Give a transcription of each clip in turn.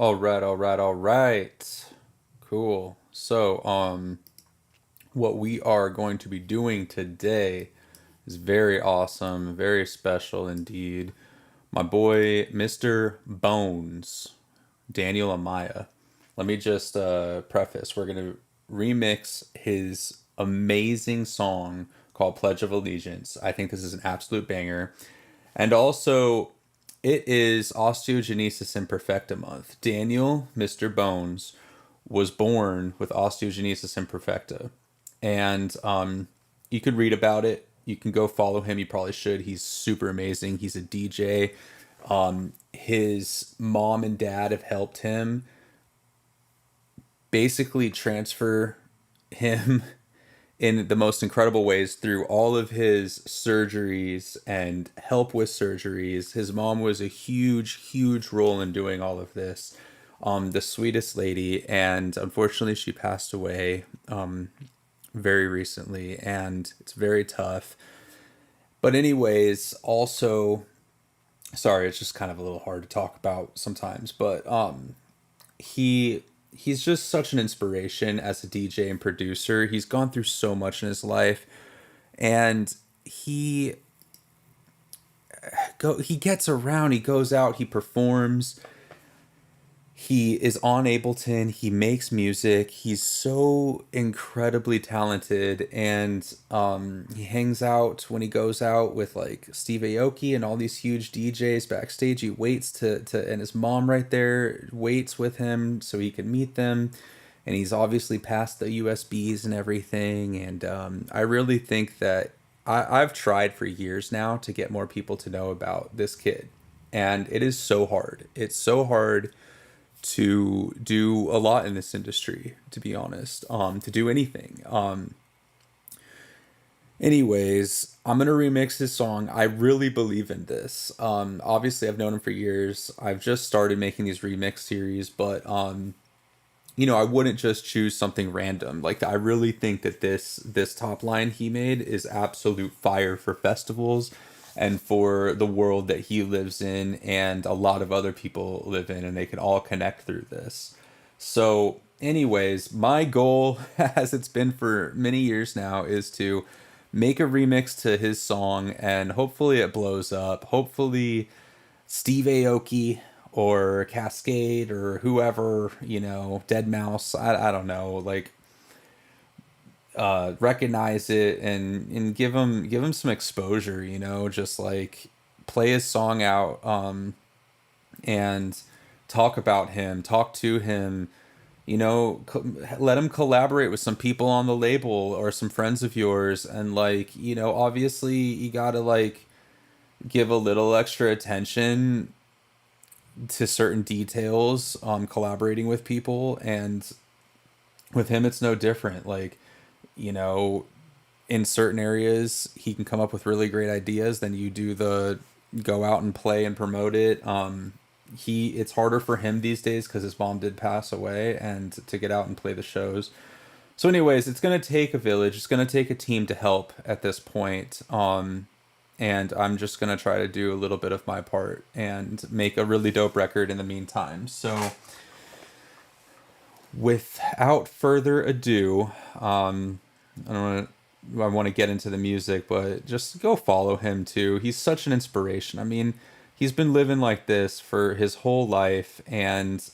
All right, all right, all right. Cool. What we are going to be doing today is very awesome, very special indeed. My boy, Mr. Bonezz, Daniel Amaya. Let me just preface. We're going to remix his amazing song called Pledge of Allegiance. I think this is an absolute banger. And also, it is Osteogenesis Imperfecta month. Daniel, Mr. Bones, was born with Osteogenesis Imperfecta. And you could read about it. You can go follow him. You probably should. He's super amazing. He's a DJ. His mom and dad have helped him basically transfer him in the most incredible ways through all of his surgeries and help with surgeries. His mom was a huge, huge role in doing all of this. The sweetest lady, and unfortunately, she passed away very recently, and it's very tough. But, anyways, also, sorry, it's just kind of a little hard to talk about sometimes, but he he's just such an inspiration as a DJ and producer. He's gone through so much in his life, and he gets around, he goes out, he performs, he is on Ableton, he makes music. He's so incredibly talented, and he hangs out when he goes out with like Steve Aoki and all these huge DJs backstage. He waits and his mom right there waits with him so he can meet them. And he's obviously passed the USBs and everything. And I really think that I've tried for years now to get more people to know about this kid. And it is so hard. It's so hard to do a lot in this industry, to be honest, to do anything. Anyways, I'm gonna remix his song. I really believe in this. Obviously, I've known him for years. I've just started making these remix series, but I wouldn't just choose something random. Like, I really think that this top line he made is absolute fire for festivals and for the world that he lives in and a lot of other people live in, and they can all connect through this. So, anyways, my goal, as it's been for many years now, is to make a remix to his song, and hopefully it blows up. Hopefully Steve Aoki or Cascade or whoever, Dead Mouse, I don't know, like recognize it and give him some exposure, just like play his song out, and talk about him, talk to him, let him collaborate with some people on the label or some friends of yours. And like, obviously you gotta like give a little extra attention to certain details on collaborating with people. And with him it's no different. Like, you know in certain areas he can come up with really great ideas, then you do the go out and play and promote it. He It's harder for him these days because his mom did pass away, and to get out and play the shows. So anyways, it's going to take a village, it's going to take a team to help at this point. And I'm just going to try to do a little bit of my part and make a really dope record in the meantime. So without further ado, I don't want I want to get into the music, but just go follow him too. He's such an inspiration. I mean, he's been living like this for his whole life, and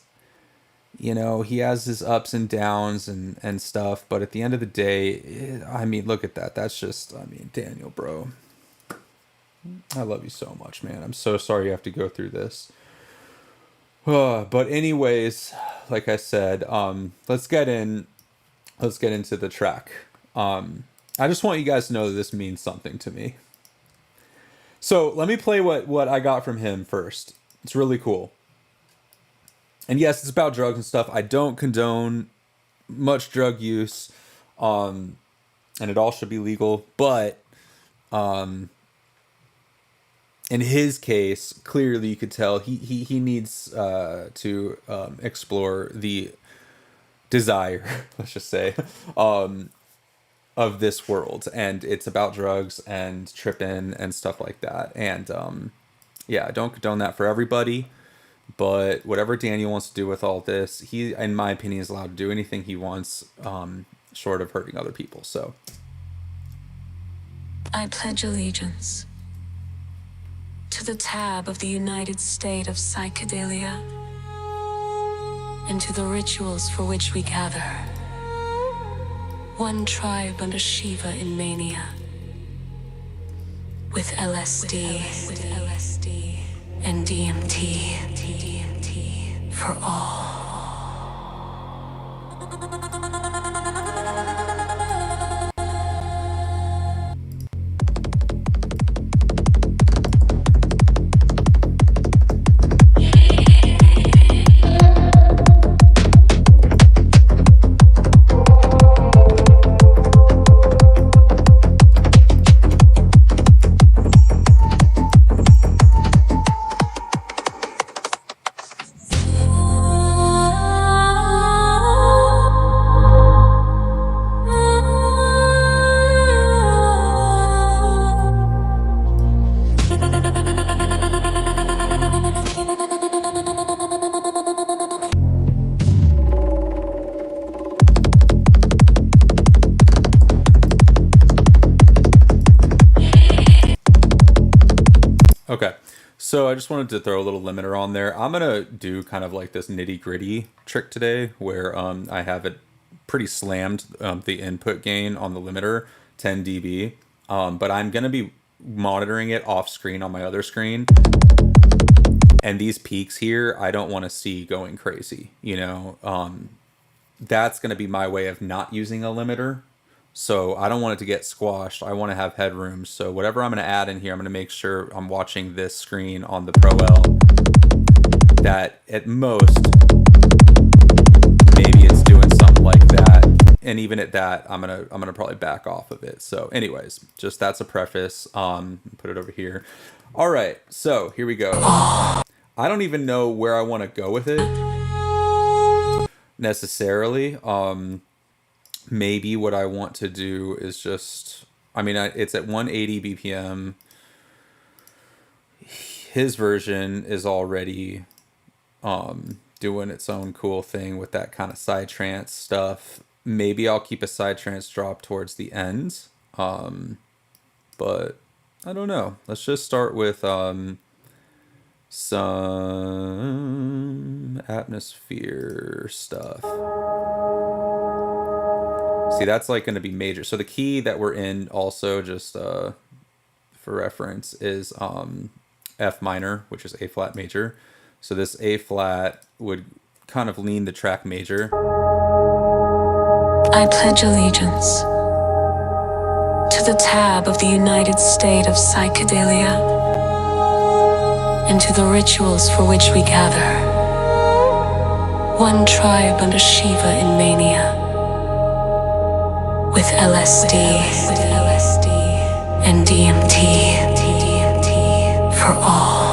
he has his ups and downs and stuff, but at the end of the day, I mean, look at that. That's just, I mean, Daniel, bro. I love you so much, man. I'm so sorry you have to go through this. But anyways, like I said, let's get into the track. I just want you guys to know that this means something to me. So let me play what I got from him first. It's really cool. And yes, it's about drugs and stuff. I don't condone much drug use, and it all should be legal. But in his case, clearly you could tell he needs to explore the desire, let's just say, of this world, and it's about drugs and tripping and stuff like that. And yeah, I don't condone that for everybody. But whatever Daniel wants to do with all this, he, in my opinion, is allowed to do anything he wants, short of hurting other people. So I pledge allegiance to the tab of the United State of Psychedelia and to the rituals for which we gather. One tribe under Shiva in mania. With LSD and DMT for all. okay, so I just wanted to throw a little limiter on there. I'm gonna do kind of like this nitty gritty trick today, where I have it pretty slammed, the input gain on the limiter 10 dB, but I'm gonna be monitoring it off screen on my other screen, and these peaks here I don't want to see going crazy. That's gonna be my way of not using a limiter. So I don't want it to get squashed. I want to have headroom. So whatever I'm going to add in here, I'm going to make sure I'm watching this screen on the Pro L. That at most, maybe it's doing something like that. And even at that, I'm gonna probably back off of it. So anyways, just that's a preface. Put it over here. All right, so here we go. I don't even know where I want to go with it necessarily. Maybe what I want to do is just, it's at 180 BPM. His version is already doing its own cool thing with that kind of side trance stuff. Maybe I'll keep a side trance drop towards the end. But I don't know. Let's just start with some atmosphere stuff. See, that's like going to be major. So the key that we're in also, just for reference, is F minor, which is A flat major. So this A flat would kind of lean the track major. I pledge allegiance to the tab of the United State of Psychedelia and to the rituals for which we gather. One tribe under Shiva in mania. With LSD and DMT for all.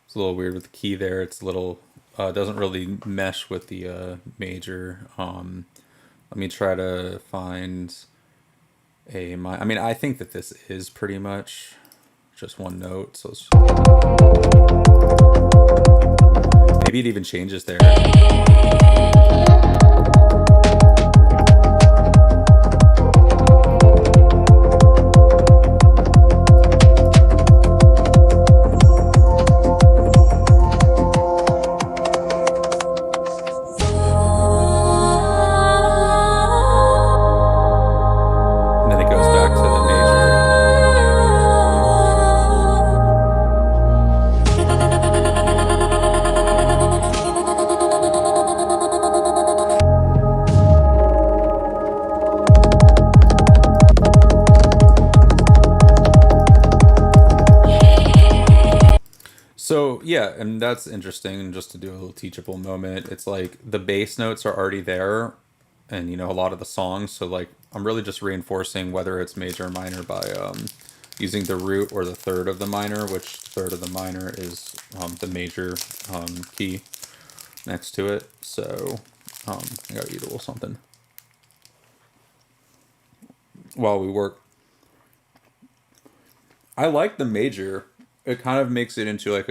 It's a little weird with the key there. It's a little... doesn't really mesh with the major. Let me try to find I think that this is pretty much just one note. So maybe it even changes there. So yeah, and that's interesting. Just to do a little teachable moment, it's like the bass notes are already there, and a lot of the songs. So like I'm really just reinforcing whether it's major or minor by using the root or the third of the minor, which third of the minor is the major key next to it. So I gotta eat a little something while we work. I like the major. It kind of makes it into like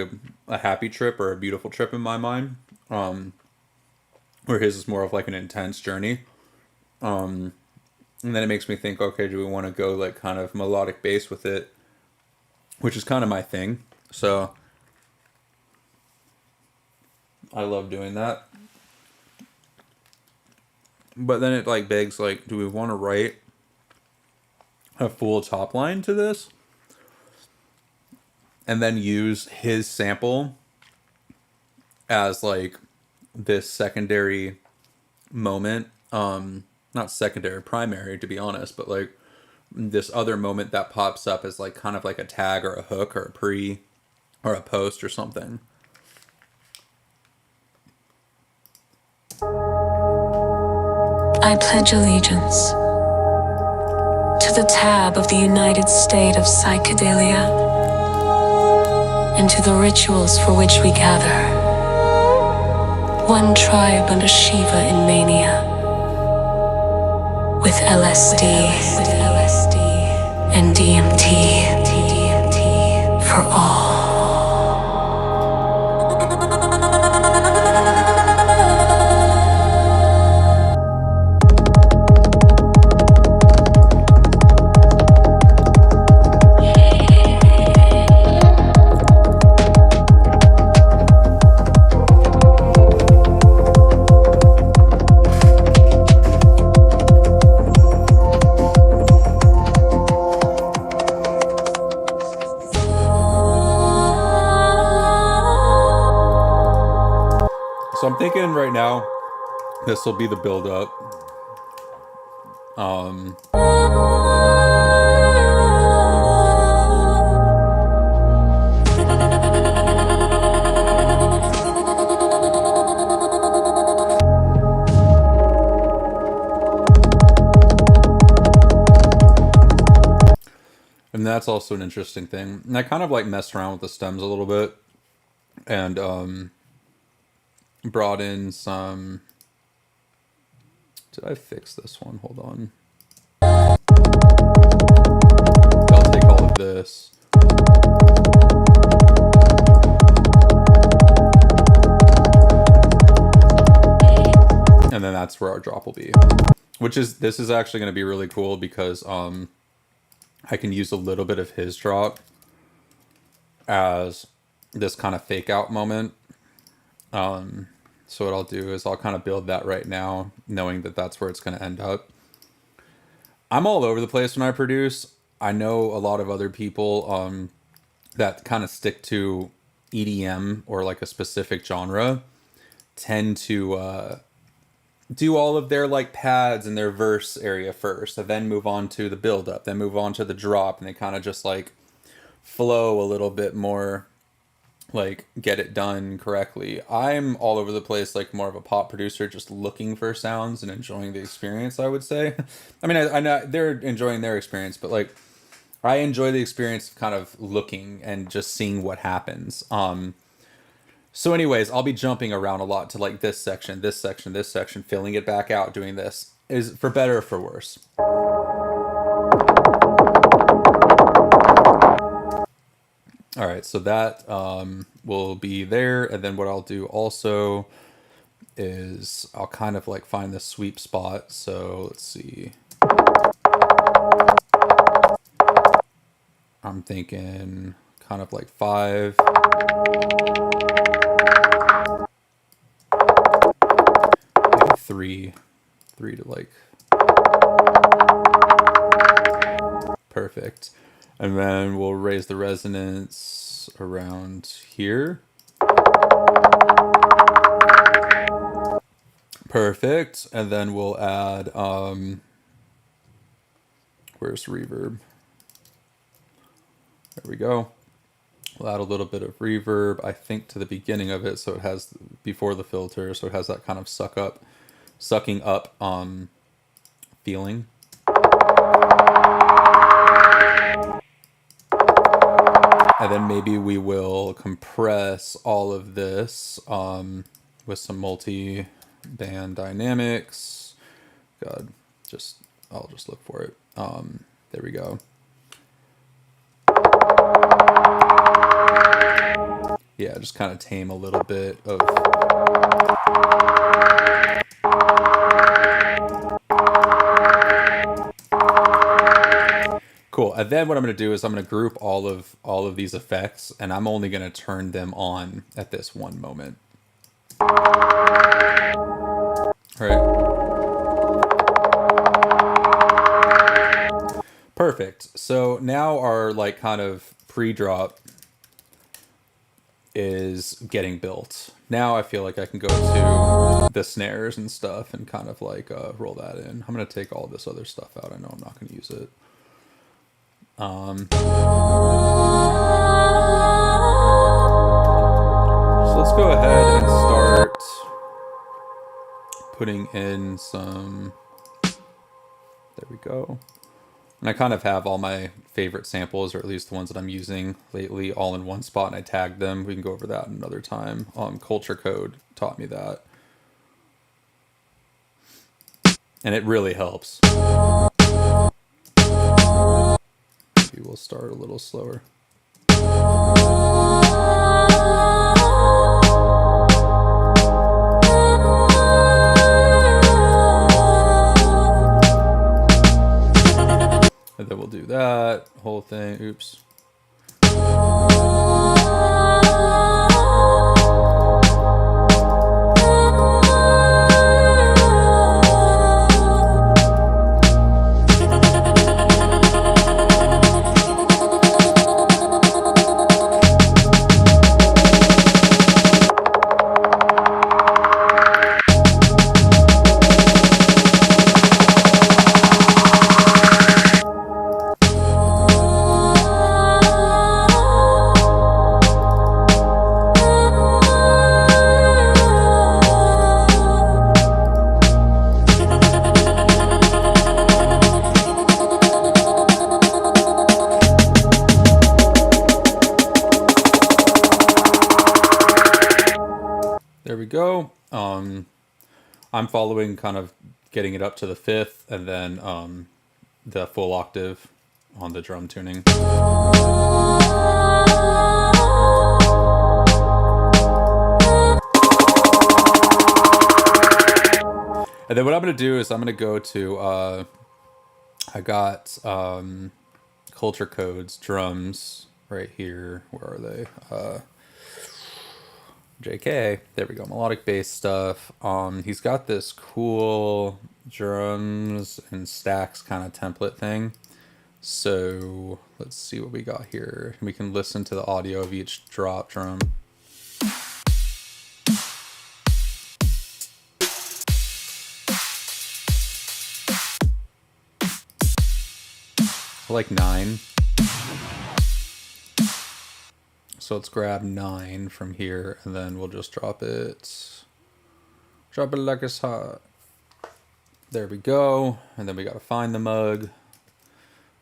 a happy trip or a beautiful trip in my mind. Where his is more of like an intense journey. And then it makes me think, okay, do we want to go like kind of melodic bass with it? Which is kind of my thing. So I love doing that. But then it like begs like, do we want to write a full top line to this? And then use his sample as like this secondary moment. Not secondary, primary to be honest, but like this other moment that pops up as like kind of like a tag or a hook or a pre or a post or something. I pledge allegiance to the tab of the United State of Psychedelia and to the rituals for which we gather. One tribe under Shiva in mania, with LSD and DMT for all. So I'm thinking right now, this will be the build up. And that's also an interesting thing. And I kind of like messed around with the stems a little bit and brought in some. Did I fix this one? Hold on. I'll take all of this. And then that's where our drop will be. This is actually going to be really cool because I can use a little bit of his drop as this kind of fake out moment. So what I'll do is I'll kind of build that right now, knowing that that's where it's going to end up. I'm all over the place when I produce. I know a lot of other people that kind of stick to EDM or like a specific genre tend to do all of their like pads and their verse area first, and then move on to the build up, then move on to the drop, and they kind of just like flow a little bit more, like get it done correctly. I'm all over the place, like more of a pop producer, just looking for sounds and enjoying the experience, I would say. I mean, I know they're enjoying their experience, but like I enjoy the experience of kind of looking and just seeing what happens. So anyways, I'll be jumping around a lot to like this section, this section, this section, filling it back out, doing this. Is for better or for worse. All right, so that will be there. And then what I'll do also is I'll kind of like find the sweep spot. So let's see. I'm thinking kind of like 5. Maybe 3 to like. Perfect. And then we'll raise the resonance around here. Perfect. And then we'll add, where's reverb? There we go. We'll add a little bit of reverb, I think, to the beginning of it, so it has, before the filter, so it has that kind of sucking up feeling. And then maybe we will compress all of this with some multi-band dynamics. God, I'll just look for it. There we go. Yeah, just kind of tame a little bit of... Cool. And then what I'm going to do is I'm going to group all of these effects, and I'm only going to turn them on at this one moment. All right. Perfect. So now our like kind of pre-drop is getting built. Now I feel like I can go to the snares and stuff and kind of like roll that in. I'm going to take all this other stuff out. I know I'm not going to use it. So let's go ahead and start putting in some... There we go. And I kind of have all my favorite samples, or at least the ones that I'm using lately, all in one spot, and I tagged them. We can go over that another time. Culture Code taught me that. And it really helps. Maybe we'll start a little slower. And then we'll do that whole thing. Oops. There we go. I'm following kind of getting it up to the 5th and then the full octave on the drum tuning. And then what I'm going to do is I'm going to go to, I got Culture Code's drums right here. Where are they? JK. There we go. Melodic bass stuff. He's got this cool drums and stacks kind of template thing. So let's see what we got here. We can listen to the audio of each drop drum. I like 9. So let's grab 9 from here, and then we'll just drop it. Drop it like it's hot. There we go. And then we gotta find the mug.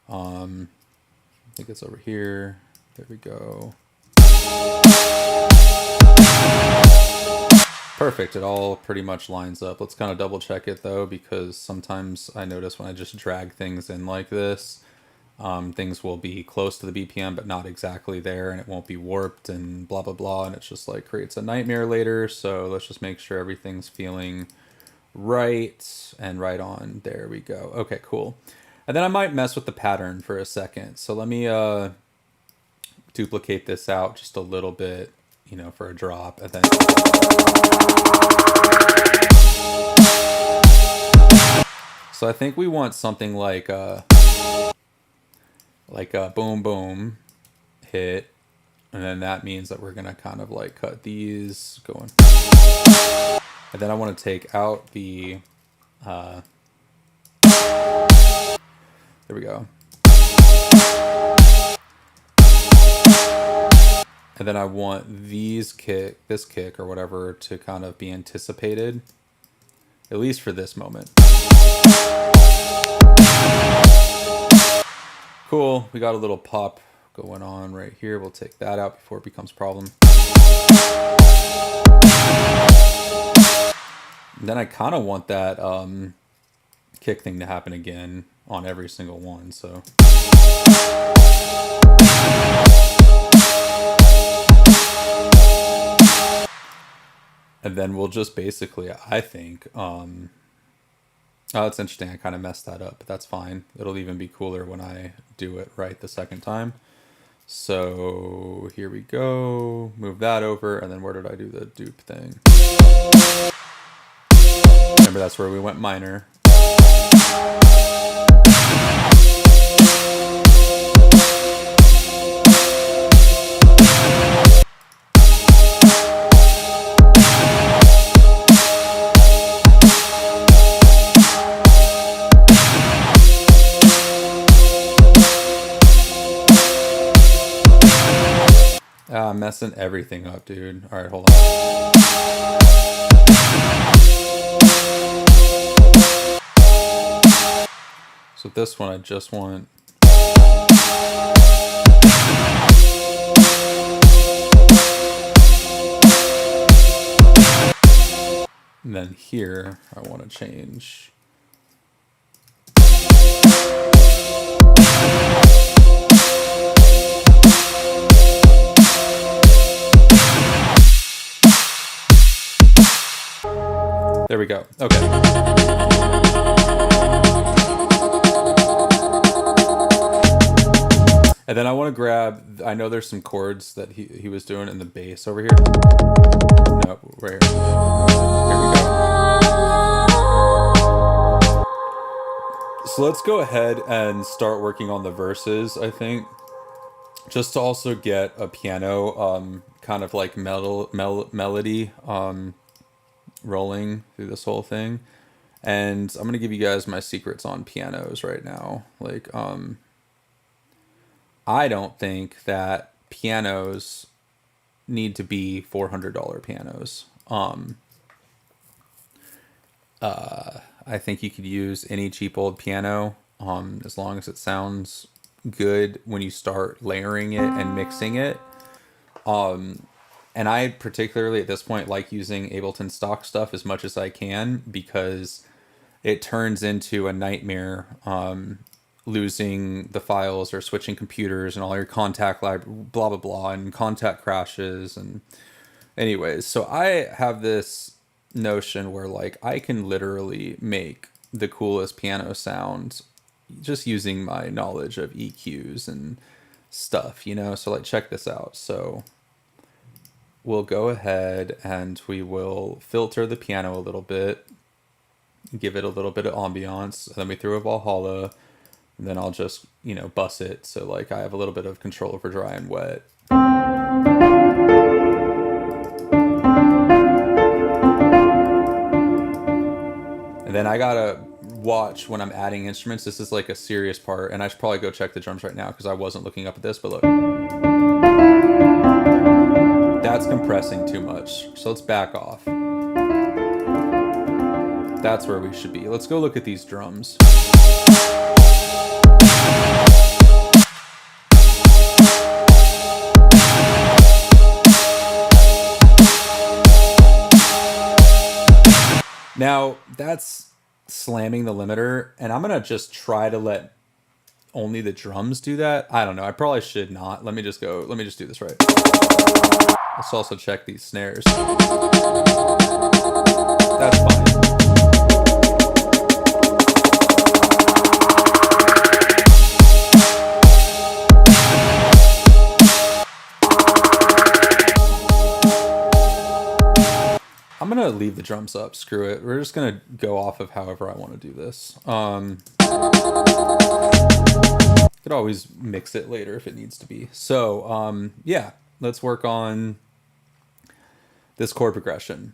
I think it's over here. There we go. Perfect. It all pretty much lines up. Let's kind of double check it though, because sometimes I notice when I just drag things in like this, things will be close to the BPM but not exactly there, and it won't be warped and blah blah blah, and it's just like creates a nightmare later. So let's just make sure everything's feeling right and right on. There we go. Okay, cool. And then I might mess with the pattern for a second. So let me duplicate this out just a little bit, you know, for a drop, and then so I think we want something like a boom boom hit, and then that means that we're gonna kind of like cut these going, and then I want to take out the there we go, and then I want this kick or whatever to kind of be anticipated, at least for this moment. Cool, we got a little pop going on right here. We'll take that out before it becomes a problem. And then I kind of want that kick thing to happen again on every single one, so. And then we'll just basically, I think, oh, it's interesting. I kind of messed that up, but that's fine. It'll even be cooler when I do it right the second time. So here we go. Move that over, and then where did I do the dupe thing? Remember, that's where we went minor. Ah, I'm messing everything up, dude. All right, hold on. So this one, I just want. And then here, I want to change. There we go. Okay. And then I want to grab, I know there's some chords that he was doing in the bass over here. No, right here. Here we go. So let's go ahead and start working on the verses, I think. Just to also get a piano kind of like melody rolling through this whole thing. And I'm going to give you guys my secrets on pianos right now. Like, I don't think that pianos need to be $400 pianos. I think you could use any cheap old piano, as long as it sounds good when you start layering it and mixing it. And I particularly at this point like using Ableton stock stuff as much as I can, because it turns into a nightmare losing the files or switching computers and all your contact blah blah blah, and contact crashes. And anyways, so I have this notion where like I can literally make the coolest piano sound just using my knowledge of EQs and stuff, you know. So like, check this out. So we'll go ahead and we will filter the piano a little bit, give it a little bit of ambiance, and then we throw a Valhalla, and then I'll just, you know, bus it. So like I have a little bit of control over dry and wet. And then I gotta watch when I'm adding instruments. This is like a serious part, and I should probably go check the drums right now because I wasn't looking up at this, but look. That's compressing too much. So let's back off. That's where we should be. Let's go look at these drums. Now, that's slamming the limiter, and I'm going to just try to let only the drums do that. I don't know. I probably should not. Let me just do this right. Let's also check these snares. That's fine. I'm going to leave the drums up. Screw it. We're just going to go off of however I want to do this. Could always mix it later if it needs to be. So, yeah, let's work on this chord progression.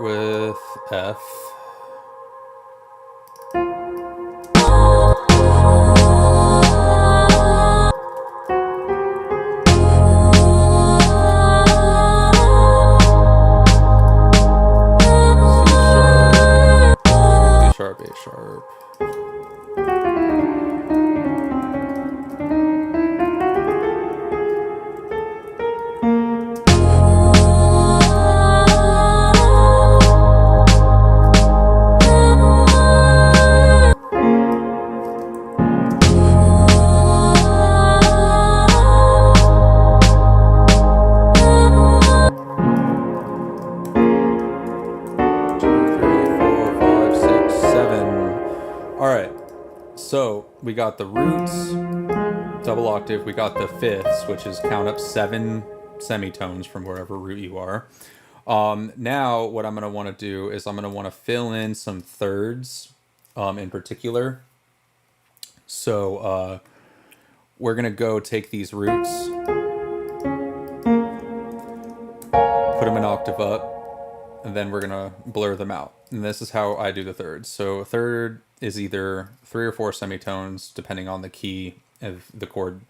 start with F. C sharp, A sharp. So we got the roots, double octave. We got the fifths, which is count up 7 semitones from wherever root you are. Now what I'm going to want to do is I'm going to want to fill in some thirds in particular. So we're going to go take these roots, put them an octave up, and then we're going to blur them out. And this is how I do the thirds. So a third is either 3 or 4 semitones, depending on the key of the chord.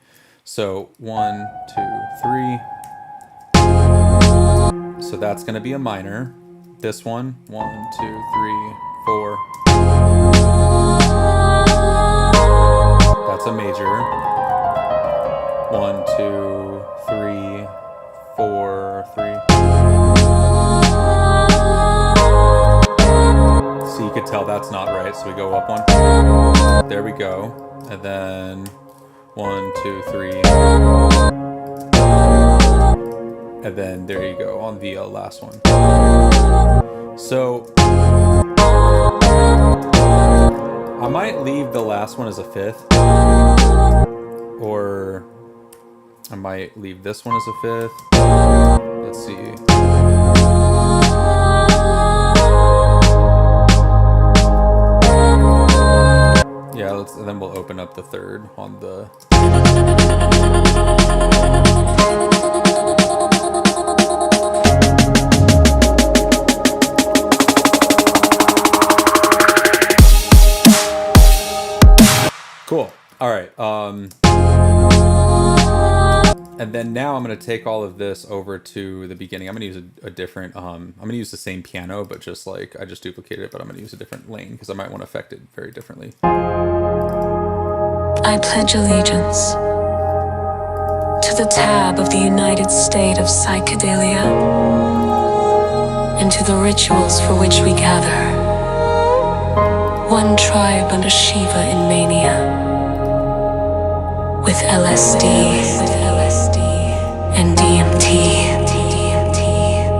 So 1, 2, 3. So that's going to be a minor. This one, 1, 2, 3, 4. That's a major. 1, 2, 3, 4, 3. So you could tell that's not right, so we go up 1. There we go. And then 1, 2, 3. And then there you go on the last one. So I might leave the last one as a fifth, or I might leave this one as a fifth. Let's see. Yeah, and then we'll open up the third on the... Cool. All right. And then now I'm going to take all of this over to the beginning. I'm going to use a different, I'm going to use the same piano, but just like, I just duplicated it, but I'm going to use a different lane because I might want to affect it very differently. I pledge allegiance to the tab of the United State of Psychedelia and to the rituals for which we gather. One tribe under Shiva in mania, with LSD and DMT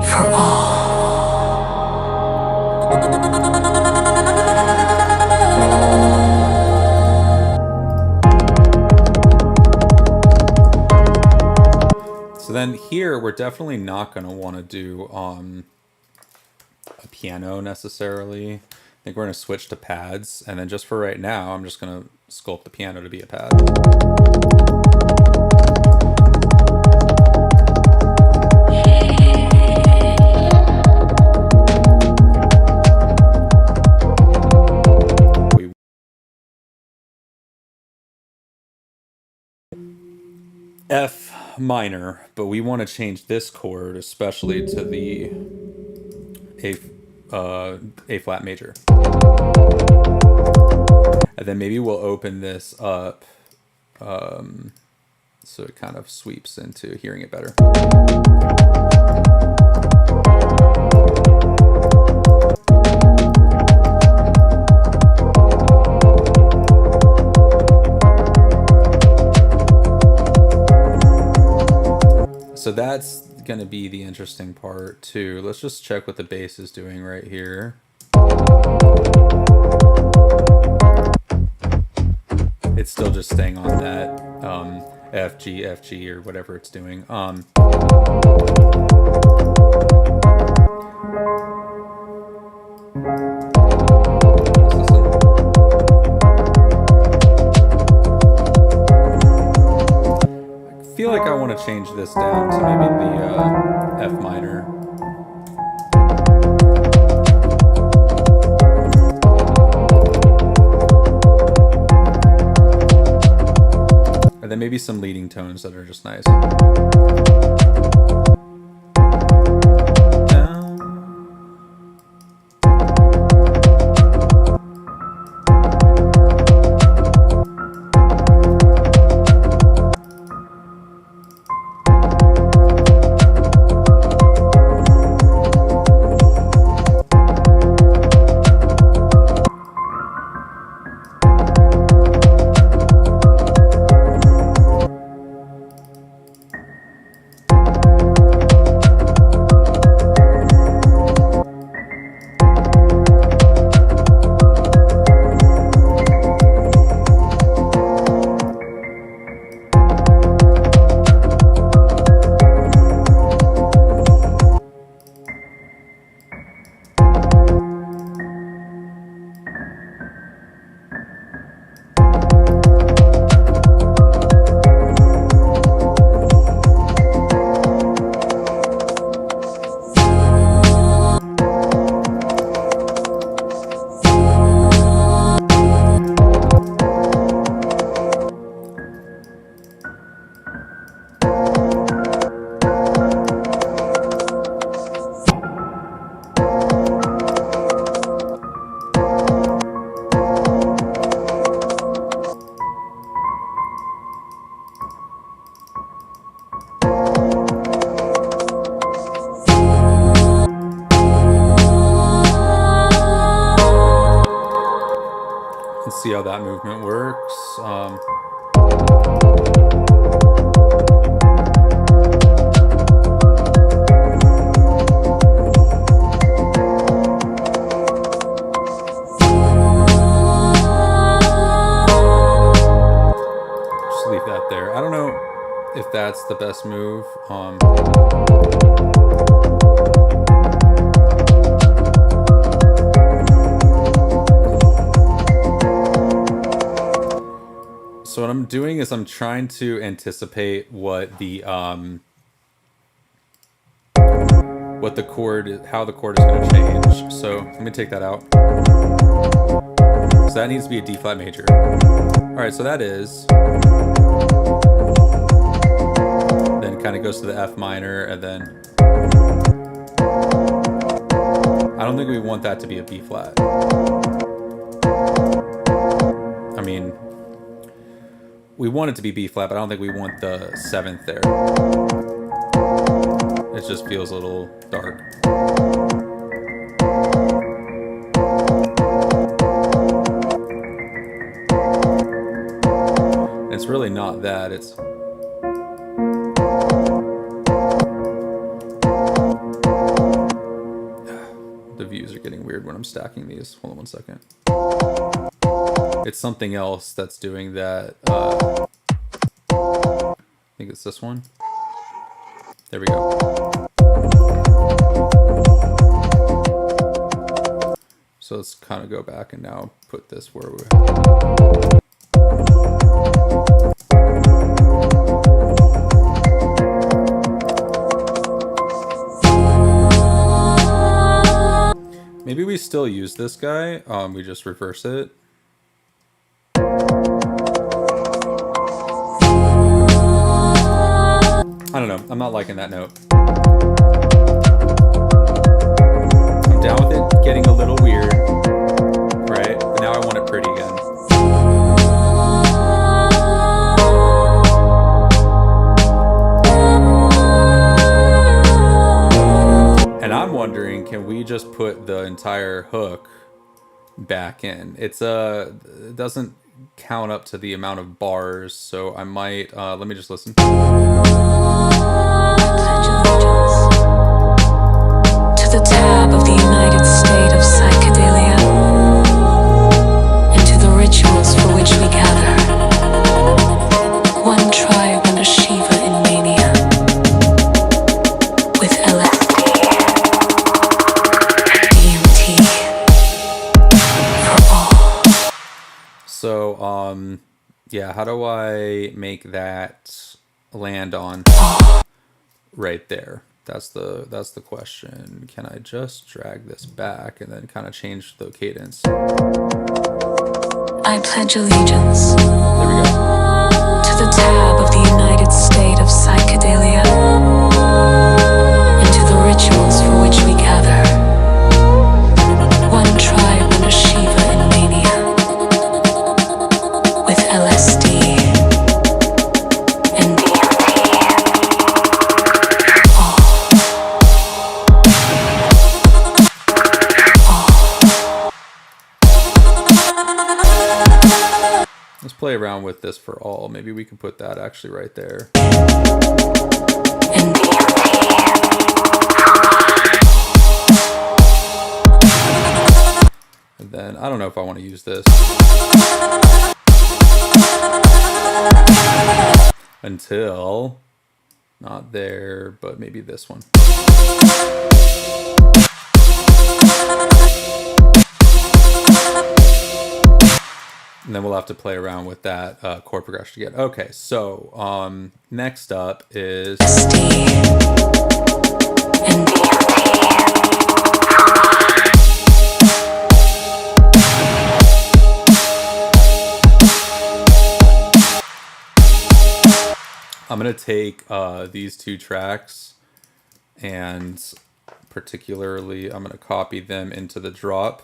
for all. So then here, we're definitely not going to want to do a piano necessarily. I think we're going to switch to pads, and then just for right now, I'm just going to sculpt the piano to be a pad. F minor, but we want to change this chord, especially to the A flat major. And then maybe we'll open this up so it kind of sweeps into hearing it better. So that's going to be the interesting part too. Let's just check what the bass is doing right here. It's still just staying on that F, G, F, G, or whatever it's doing. I feel like I want to change this down to maybe the F minor. maybe some leading tones that are just nice. Let's see how that movement works. Just leave that there. I don't know if that's the best move. So what I'm doing is I'm trying to anticipate what the chord, how the chord is going to change. So let me take that out. So that needs to be a D flat major. All right, so that is. Then kind of goes to the F minor, and then I don't think we want that to be a B flat. I mean, we want it to be B flat, but I don't think we want the 7th there. It just feels a little dark. It's really not that, it's... The views are getting weird when I'm stacking these. Hold on one second. It's something else that's doing that. I think it's this one. There we go. So let's kind of go back and now put this where we're... Maybe we still use this guy. We just reverse it. I don't know. I'm not liking that note. I'm down with it getting a little weird, right? But now I want it pretty again. And I'm wondering, can we just put the entire hook back in? It doesn't count up to the amount of bars, so I might, let me just listen. To the tab of the United State of Psychedelia, and to the rituals for which we gather. One tribe under Shiva in mania, with LSD, DMT, for all. So, yeah, how do I make that land on right there? That's the question. Can I just drag this back and then kind of change the cadence? I pledge allegiance There we go. to the tab of the united state of psychedelia, and to the rituals for which we gather. One tribe under Shiva in mania, with LSD and Let's play around with this for all. Maybe we can put that actually right there. and And then I don't know if I want to use this until not there, but maybe this one. And then we'll have to play around with that chord progression again. Okay, so next up is I'm going to take these two tracks and particularly I'm going to copy them into the drop.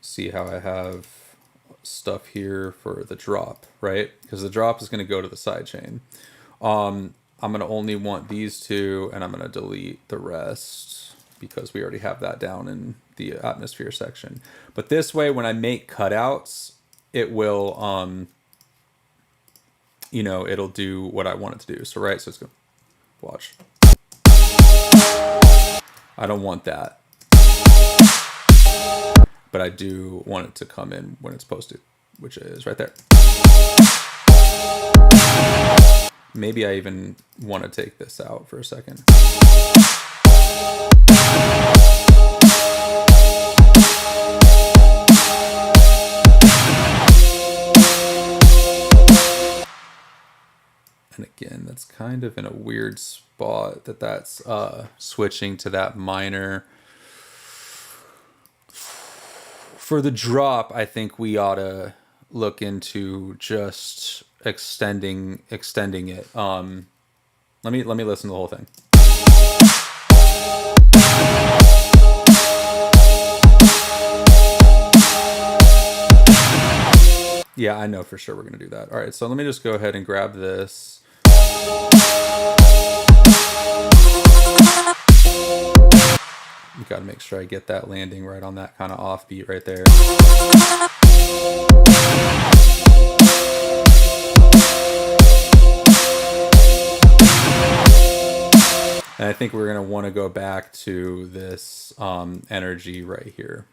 See how I have stuff here for the drop, right? Because the drop is going to go to the sidechain. I'm going to only want these two, and I'm going to delete the rest because we already have that down in the atmosphere section. But this way, when I make cutouts, it will, you know, it'll do what I want it to do. So, right, so it's going to watch. I don't want that. But I do want it to come in when it's supposed to, which is right there. Maybe I even want to take this out for a second. And again, that's kind of in a weird spot that's switching to that minor. For the drop, I think we ought to look into just extending it. Let me listen to the whole thing. Yeah, I know for sure we're gonna do that. All right, so let me just go ahead and grab this. You gotta make sure I get that landing right on that kind of offbeat right there. And I think we're gonna want to go back to this energy right here.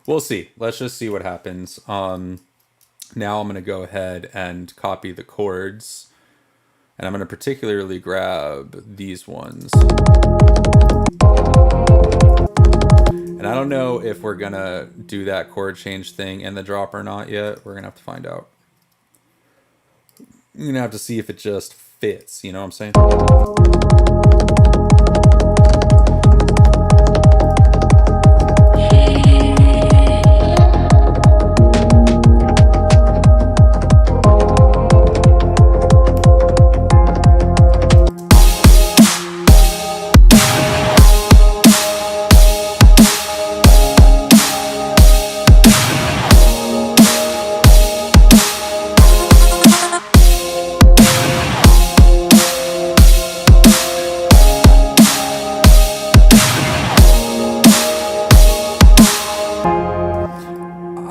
We'll see. Let's just see what happens. Now I'm gonna go ahead and copy the chords, and I'm gonna particularly grab these ones. And I don't know if we're gonna do that chord change thing in the drop or not yet. We're gonna have to find out. You're gonna have to see if it just fits, you know what I'm saying?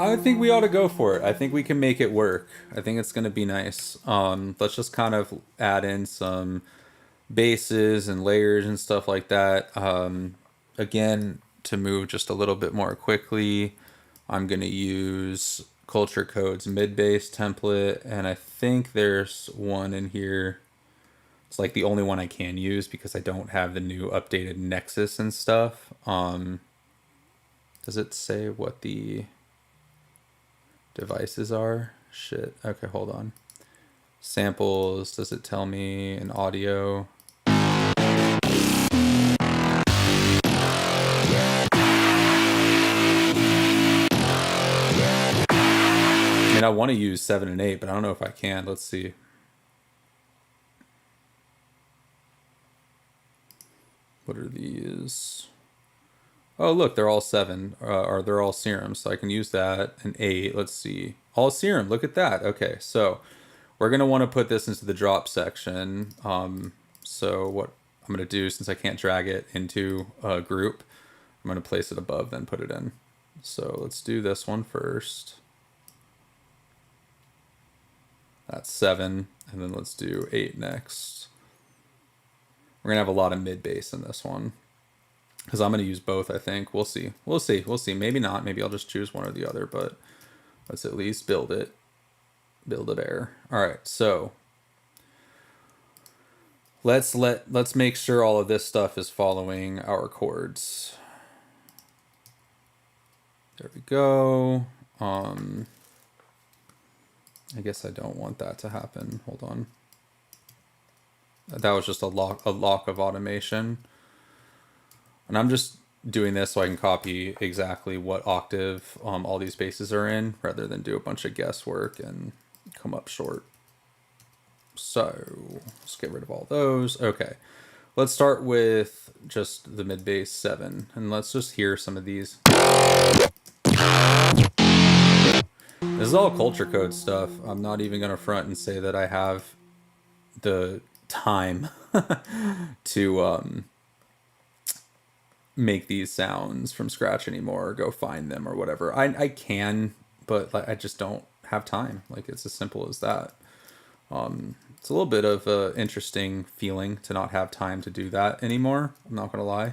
I think we ought to go for it. I think we can make it work. I think it's going to be nice. Let's just kind of add in some basses and layers and stuff like that. Again, to move just a little bit more quickly, I'm going to use Culture Code's mid-bass template, and I think there's one in here. It's like the only one I can use because I don't have the new updated Nexus and stuff. Does it say what the devices are? Shit. Okay, hold on. Samples. Does it tell me an audio? mean, I want to use 7 and 8, but I don't know if I can. Let's see. What are these? Oh, look, they're all 7, or they're all serums, so I can use that. And 8, let's see. All serum, look at that. Okay, so we're going to want to put this into the drop section. So what I'm going to do, since I can't drag it into a group, I'm going to place it above, then put it in. So let's do this one first. That's 7, and then let's do 8 next. We're going to have a lot of mid bass in this one, because I'm going to use both, I think. We'll see. We'll see. We'll see. Maybe not. Maybe I'll just choose one or the other, but let's at least build it. Build a bear. All right, so let's make sure all of this stuff is following our chords. There we go. I guess I don't want that to happen. Hold on. That was just a lock of automation. And I'm just doing this so I can copy exactly what octave all these basses are in, rather than do a bunch of guesswork and come up short. So let's get rid of all those. Okay, let's start with just the mid bass 7, and let's just hear some of these. This is all culture code stuff. I'm not even gonna front and say that I have the time to make these sounds from scratch anymore, or go find them or whatever. I can, but like, I just don't have time. Like, it's as simple as that. It's a little bit of a interesting feeling to not have time to do that anymore. I'm not gonna lie.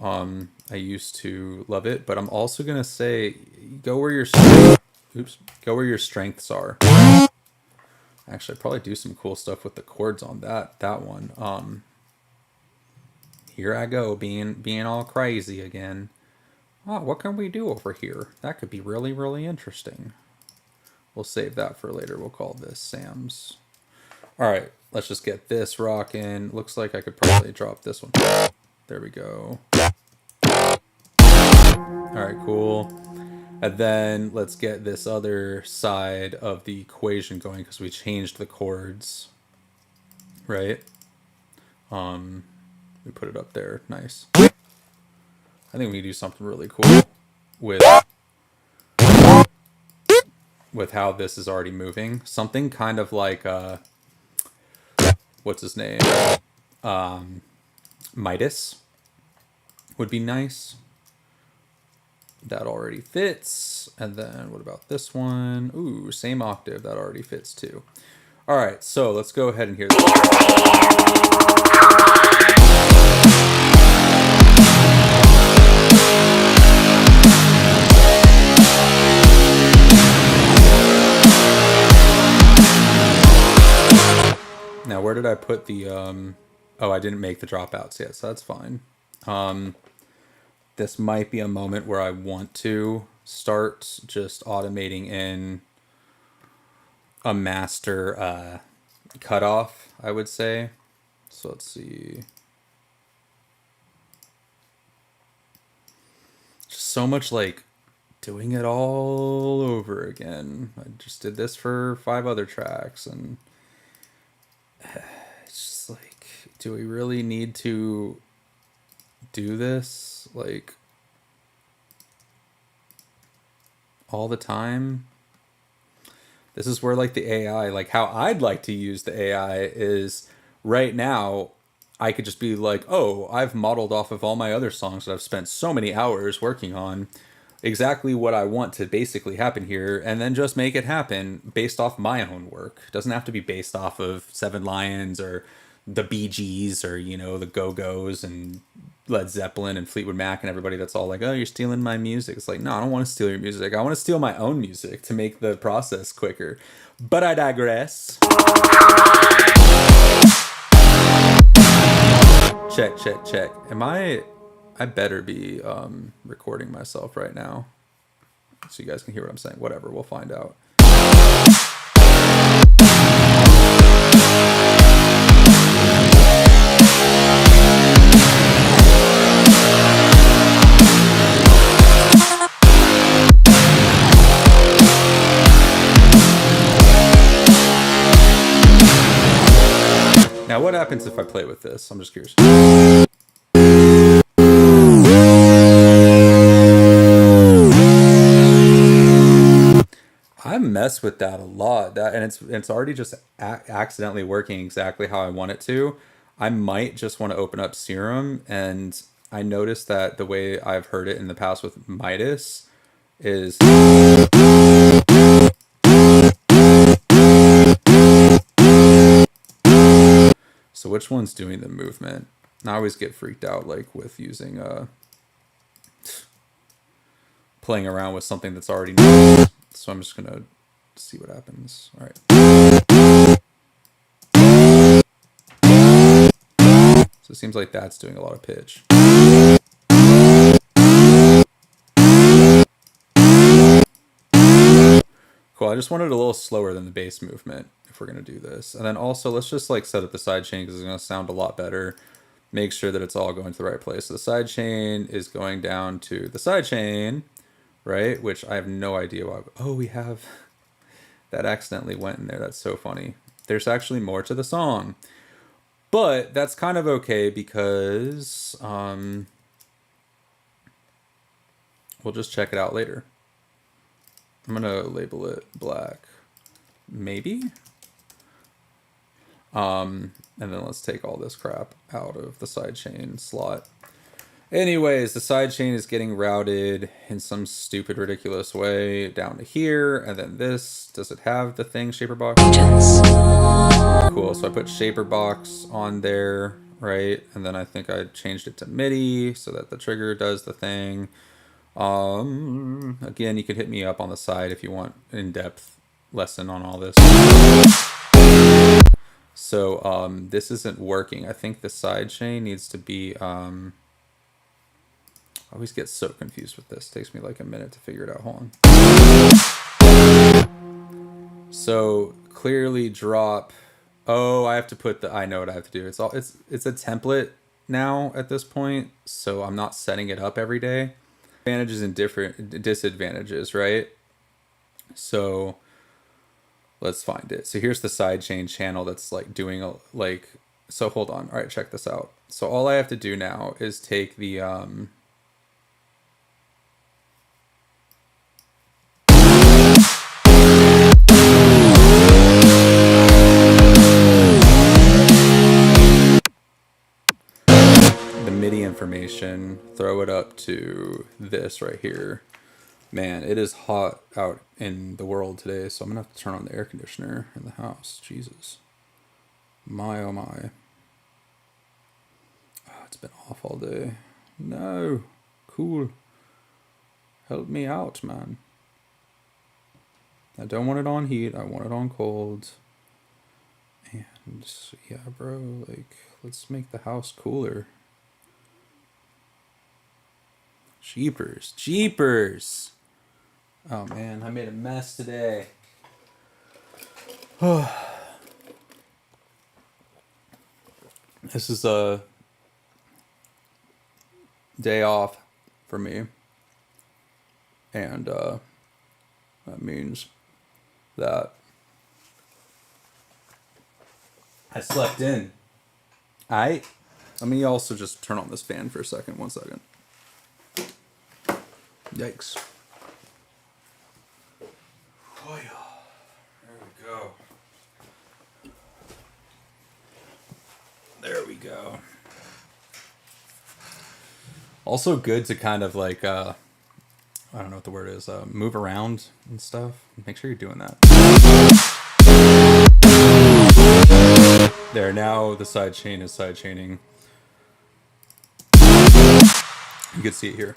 I used to love it, but I'm also gonna say, go where your strengths are. Actually, I'd probably do some cool stuff with the chords on that one. Here I go, being all crazy again. Oh, what can we do over here? That could be really, really interesting. We'll save that for later. We'll call this Sam's. All right, let's just get this rocking. Looks like I could probably drop this one. There we go. All right, cool. And then let's get this other side of the equation going, because we changed the chords, right? We put it up there. Nice. I think we can do something really cool with how this is already moving. Something kind of like what's his name? Midas would be nice. That already fits. And then what about this one? Ooh, same octave. That already fits too. All right, so let's go ahead and hear this. Now, where did I put the, oh, I didn't make the dropouts yet, so that's fine. This might be a moment where I want to start just automating in a master cutoff, I would say. So let's see. Just so much like doing it all over again. I just did this for 5 other tracks, and it's just like, do we really need to do this like all the time? This is where like the AI, like how I'd like to use the AI is right now. I could just be like, oh, I've modeled off of all my other songs that I've spent so many hours working on, exactly what I want to basically happen here, and then just make it happen based off my own work. It doesn't have to be based off of Seven Lions or the Bee Gees or, you know, the Go-Go's and Led Zeppelin and Fleetwood Mac and everybody that's all like, oh, you're stealing my music. It's like, no, I don't want to steal your music. I want to steal my own music to make the process quicker. But I digress. Check. I better be recording myself right now, so you guys can hear what I'm saying. Whatever, we'll find out. Now what happens if I play with this? I'm just curious. I mess with that a lot. And it's already just accidentally working exactly how I want it to. I might just want to open up Serum, and I noticed that the way I've heard it in the past with Midas is so which one's doing the movement? I always get freaked out like with using playing around with something that's already known. So I'm just gonna see what happens. All right. So it seems like that's doing a lot of pitch. Cool. I just wanted a little slower than the bass movement if we're gonna do this. And then also let's just like set up the side chain because it's gonna sound a lot better. Make sure that it's all going to the right place. So the side chain is going down to the side chain, right? Which I have no idea why. Oh, we have that accidentally went in there. That's so funny. There's actually more to the song, but that's kind of okay because we'll just check it out later. I'm gonna label it black, maybe. And then let's take all this crap out of the sidechain slot. Anyways, the sidechain is getting routed in some stupid, ridiculous way down to here, and then this. Does it have the thing, Shaper Box? Cool, so I put Shaper Box on there, right? And then I think I changed it to MIDI so that the trigger does the thing. Again, you could hit me up on the side if you want an in-depth lesson on all this. So this isn't working. I think the side chain needs to be I always get so confused with this. It takes me like a minute to figure it out. Hold on. So clearly drop. Oh, I have to put the, I know what I have to do. It's a template now at this point, so I'm not setting it up every day. Advantages and different disadvantages, right? So let's find it. So here's the sidechain channel that's like doing a like, so hold on. All right, check this out. So all I have to do now is take the MIDI information, throw it up to this right here. Man, it is hot out in the world today, so I'm gonna have to turn on the air conditioner in the house. Jesus. My, oh my. Oh, it's been off all day. No. Cool. Help me out, man. I don't want it on heat. I want it on cold. And yeah, bro, like, let's make the house cooler. Jeepers. Jeepers. Oh man, I made a mess today. This is a day off for me. And that means that I slept in. Let me also just turn on this fan for a second. 1 second. Yikes. Oh yeah. There we go. There we go. Also good to kind of like, I don't know what the word is, move around and stuff. Make sure you're doing that. There, now the side chain is side chaining. You can see it here.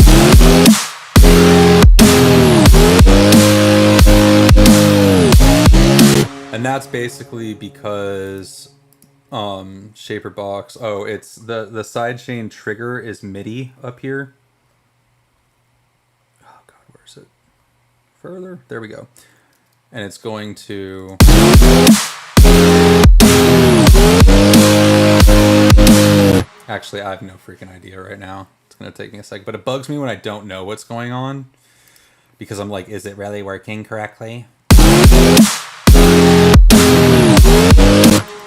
And that's basically because Shaper Box, oh, it's the sidechain trigger is MIDI up here. Oh god, where is it? Further? There we go. And it's going to actually, I have no freaking idea right now. It's gonna take me a sec, but it bugs me when I don't know what's going on because I'm like, is it really working correctly?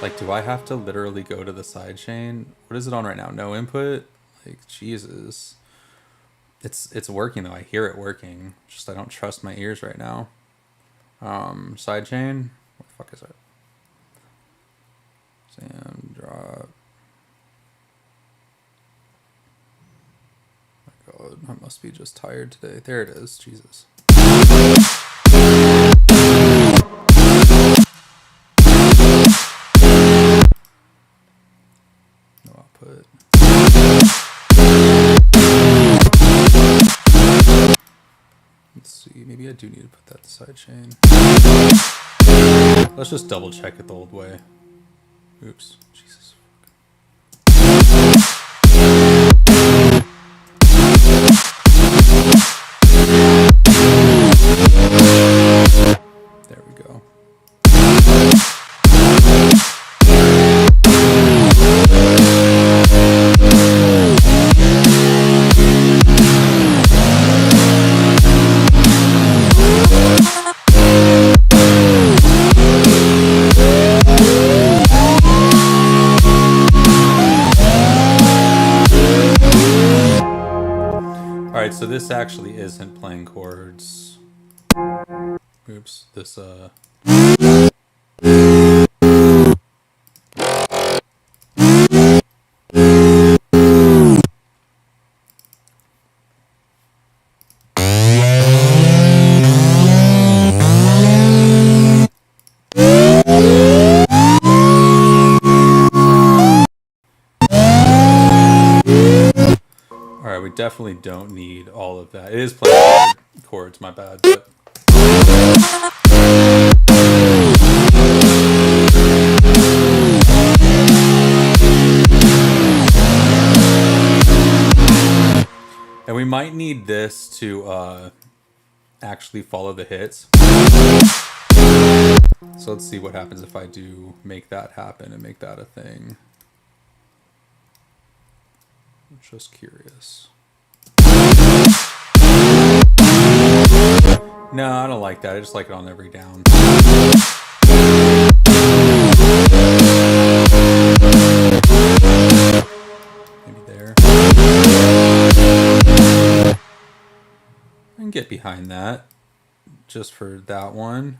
Like, do I have to literally go to the sidechain? What is it on right now? No input? Like, Jesus. It's working though. I hear it working. Just I don't trust my ears right now. Sidechain? What the fuck is it? Sam drop. My God, I must be just tired today. There it is. Jesus. No output. Let's see. Maybe I do need to put that sidechain. Let's just double check it the old way. Oops. Jesus. There we go. Alright, so this actually isn't playing chords. Oops, this Alright, we definitely don't need all of that. It is playing chords, my bad, but and we might need this to actually follow the hits. So let's see what happens if I do make that happen and make that a thing. I'm just curious. No, I don't like that. I just like it on every down. Maybe there. I can get behind that. Just for that one.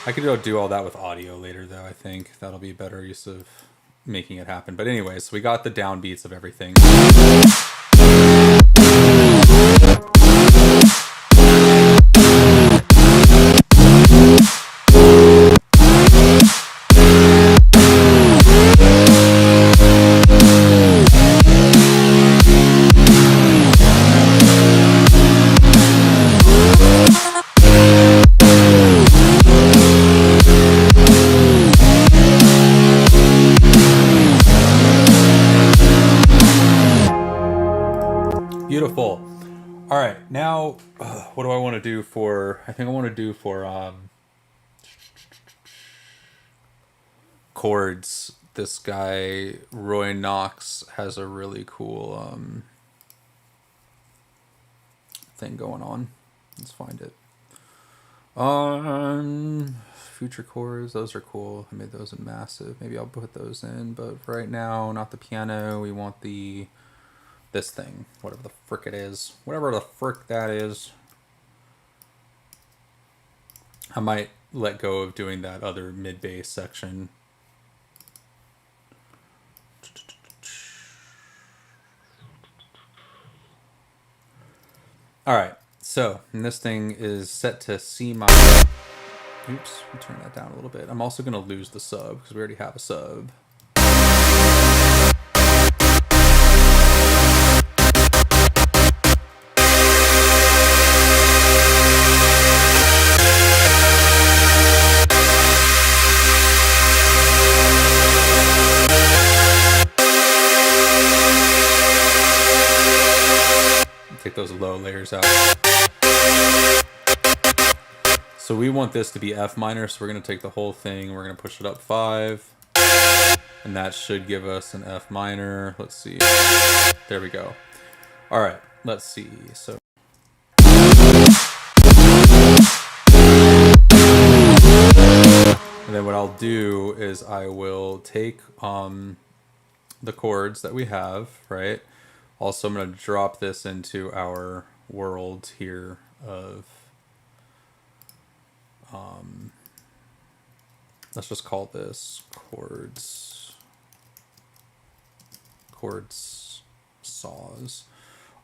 I could go do all that with audio later, though. I think that'll be a better use of making it happen. But anyways, so we got the downbeats of everything. Beautiful. All right, now what do I want to do for? I think I want to do for chords. This guy Roy Knox has a really cool thing going on. Let's find it. Future chords, those are cool. I made those in massive. Maybe I'll put those in, but for right now, not the piano. We want this thing, whatever the frick it is, whatever the frick that is. I might let go of doing that other mid bass section. All right, so and this thing is set to C minor. Oops, we turn that down a little bit. I'm also going to lose the sub because we already have a sub. Take those low layers out. So we want this to be F minor, so we're going to take the whole thing, we're going to push it up 5, and that should give us an F minor. Let's see. There we go. All right, let's see. So I'll do is I will take the chords that we have, right? Also, I'm going to drop this into our world here of, let's just call this chords saws.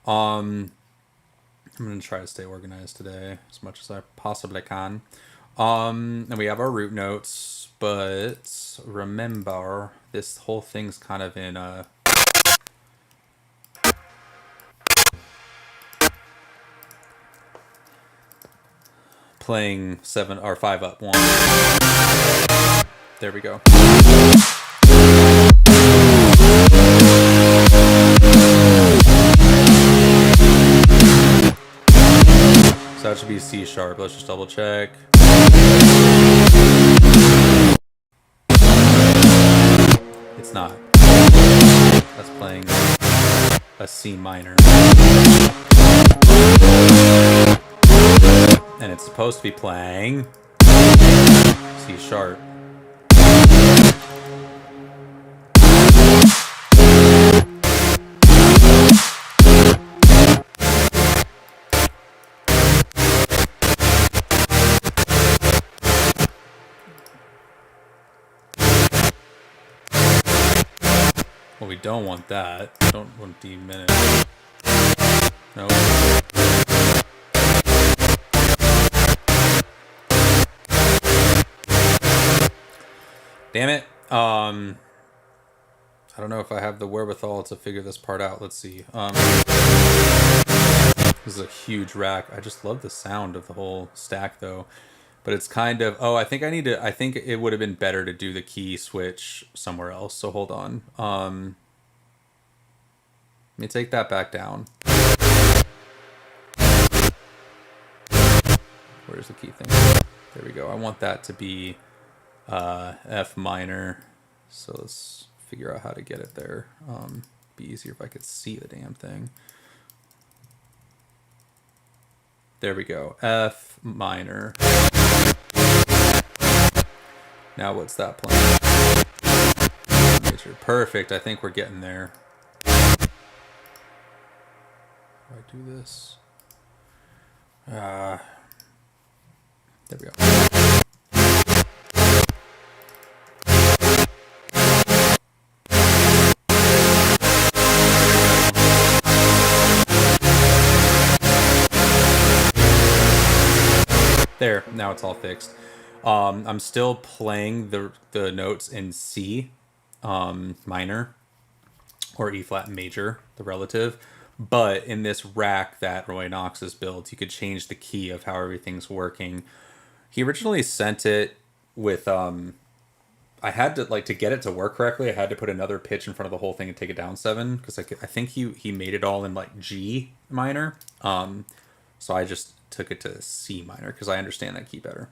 I'm going to try to stay organized today as much as I possibly can. And we have our root notes, but remember, this whole thing's kind of in a playing 7 or 5 up 1. There we go. So that should be C sharp. Let's just double check. It's not. That's playing a C minor. And it's supposed to be playing C sharp. Well, we don't want that. We don't want D minute. No. Damn it. I don't know if I have the wherewithal to figure this part out. Let's see. This is a huge rack. I just love the sound of the whole stack, though. But it's kind of... Oh, I think it would have been better to do the key switch somewhere else. So hold on. Let me take that back down. Where's the key thing? There we go. I want that to be F minor. So let's figure out how to get it there. Be easier if I could see the damn thing. There we go. F minor. Now what's that playing? Major. Perfect. I think we're getting there. How do I do this? There we go. There, now it's all fixed. I'm still playing the notes in C minor or E flat major, the relative. But in this rack that Roy Knox has built, you could change the key of how everything's working. He originally sent it with I had to, like, to get it to work correctly, I had to put another pitch in front of the whole thing and take it down 7 because I think he made it all in like G minor. So I just took it to C minor because I understand that key better.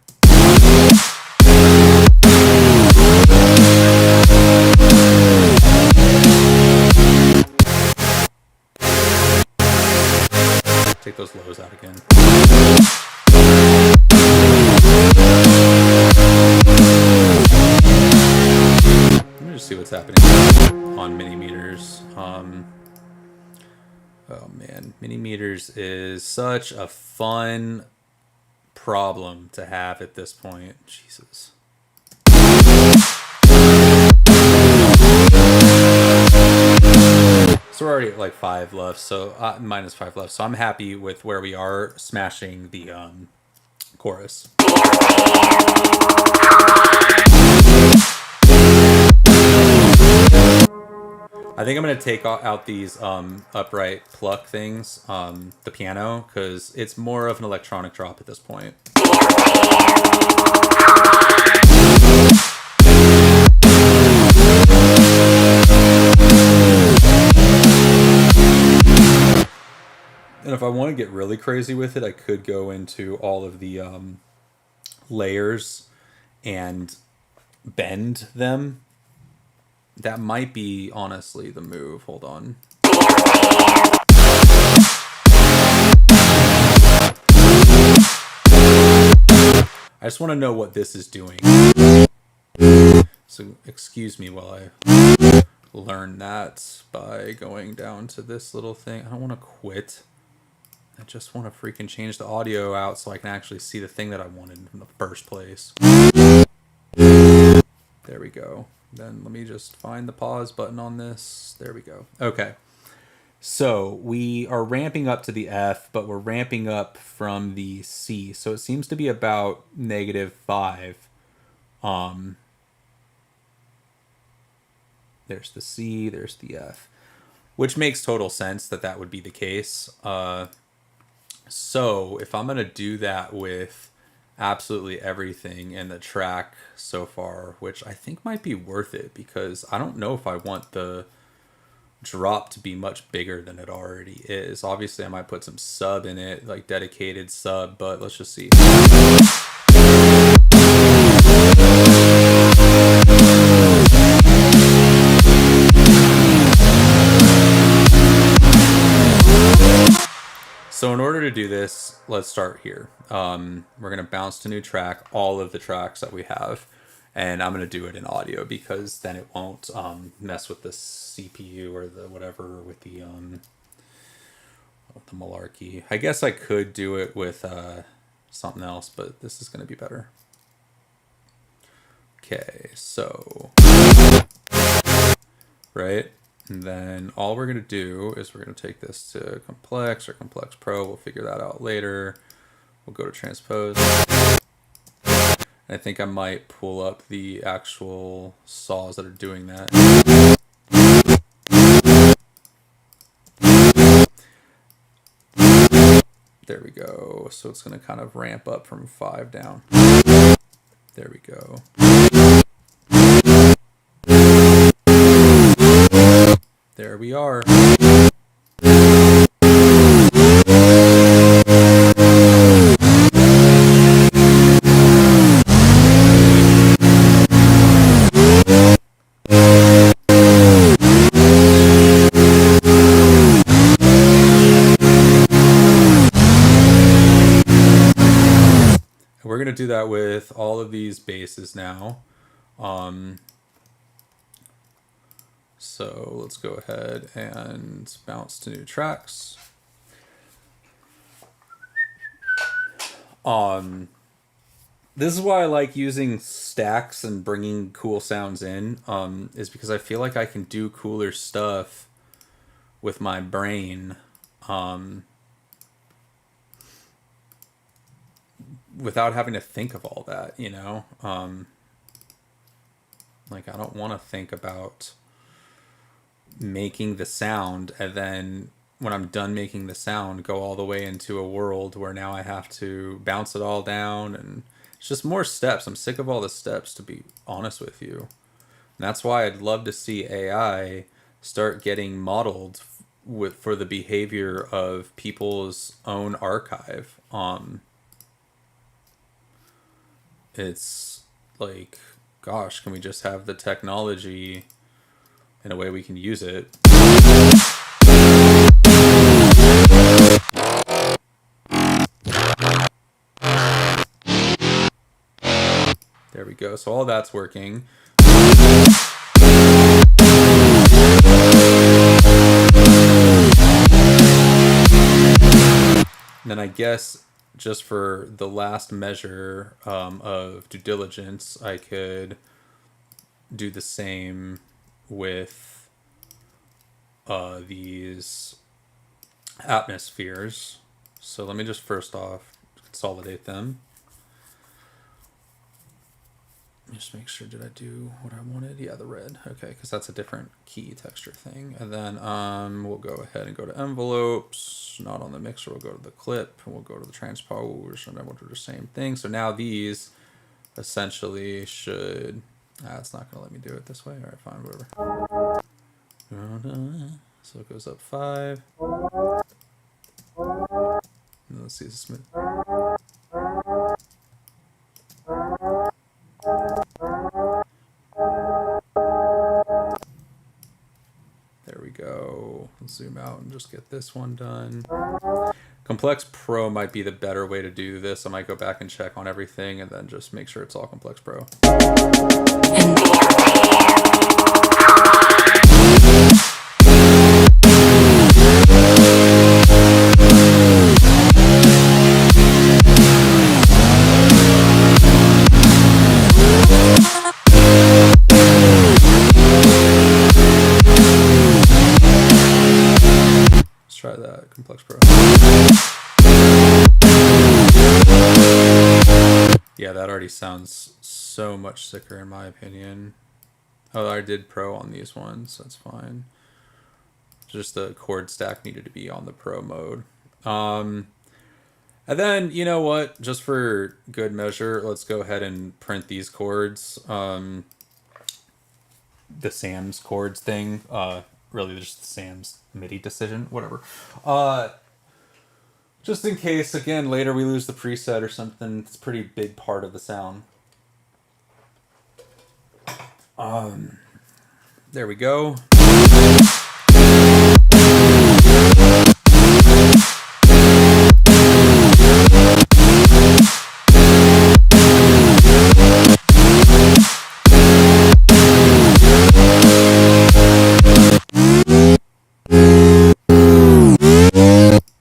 Take those lows out again. Let me just see what's happening on mini meters. Oh man, mini meters is such a fun problem to have at this point. Jesus. So we're already at like 5 left, so minus 5 left. So I'm happy with where we are smashing the chorus. I think I'm going to take out these upright pluck things, the piano, because it's more of an electronic drop at this point. And if I want to get really crazy with it, I could go into all of the layers and bend them. That might be, honestly, the move. Hold on. I just want to know what this is doing. So excuse me while I learn that by going down to this little thing. I don't want to quit. I just want to freaking change the audio out so I can actually see the thing that I wanted in the first place. There we go. Then let me just find the pause button on this. There we go. Okay. So we are ramping up to the F, but we're ramping up from the C. So it seems to be about -5. There's the C, there's the F, which makes total sense that that would be the case. So if I'm going to do that with absolutely everything in the track so far, which I think might be worth it because I don't know if I want the drop to be much bigger than it already is. Obviously, I might put some sub in it, like dedicated sub, but let's just see. So in order to do this, let's start here. We're going to bounce to new track, all of the tracks that we have. And I'm going to do it in audio because then it won't mess with the CPU or the whatever with the malarkey. I guess I could do it with something else, but this is going to be better. Okay, so... Right? And then all we're going to do is we're going to take this to Complex or Complex Pro. We'll figure that out later. We'll go to Transpose. I think I might pull up the actual saws that are doing that. There we go. So it's going to kind of ramp up from 5 down. There we go. There we are. We're going to do that with all of these basses now. So let's go ahead and bounce to new tracks. This is why I like using stacks and bringing cool sounds in, is because I feel like I can do cooler stuff with my brain, without having to think of all that, you know? Like, I don't want to think about making the sound and then when I'm done making the sound go all the way into a world where now I have to bounce it all down, and it's just more steps. I'm sick of all the steps, to be honest with you. And that's why I'd love to see AI start getting modeled for the behavior of people's own archive. It's like, gosh, can we just have the technology in a way we can use it? There we go. So all that's working. And then I guess just for the last measure of due diligence, I could do the same with these atmospheres. So let me just first off consolidate them. Just make sure, did I do what I wanted? Yeah, the red. Okay, because that's a different key texture thing. And then we'll go ahead and go to envelopes. Not on the mixer, we'll go to the clip. And we'll go to the transpose, and then we'll do the same thing. So now these essentially should... it's not going to let me do it this way. All right, fine, whatever. So it goes up 5. And let's see the smooth. There we go. Let's zoom out and just get this one done. Complex Pro might be the better way to do this. I might go back and check on everything and then just make sure it's all Complex Pro. Let's try that, Complex Pro. Yeah, that already sounds so much sicker in my opinion. Oh, I did Pro on these ones. That's fine. Just the chord stack needed to be on the Pro mode. And then, you know what? Just for good measure, let's go ahead and print these chords. The Sam's chords thing. Really, just the Sam's MIDI decision. Whatever. Just in case, again, later we lose the preset or something. It's a pretty big part of the sound. There we go.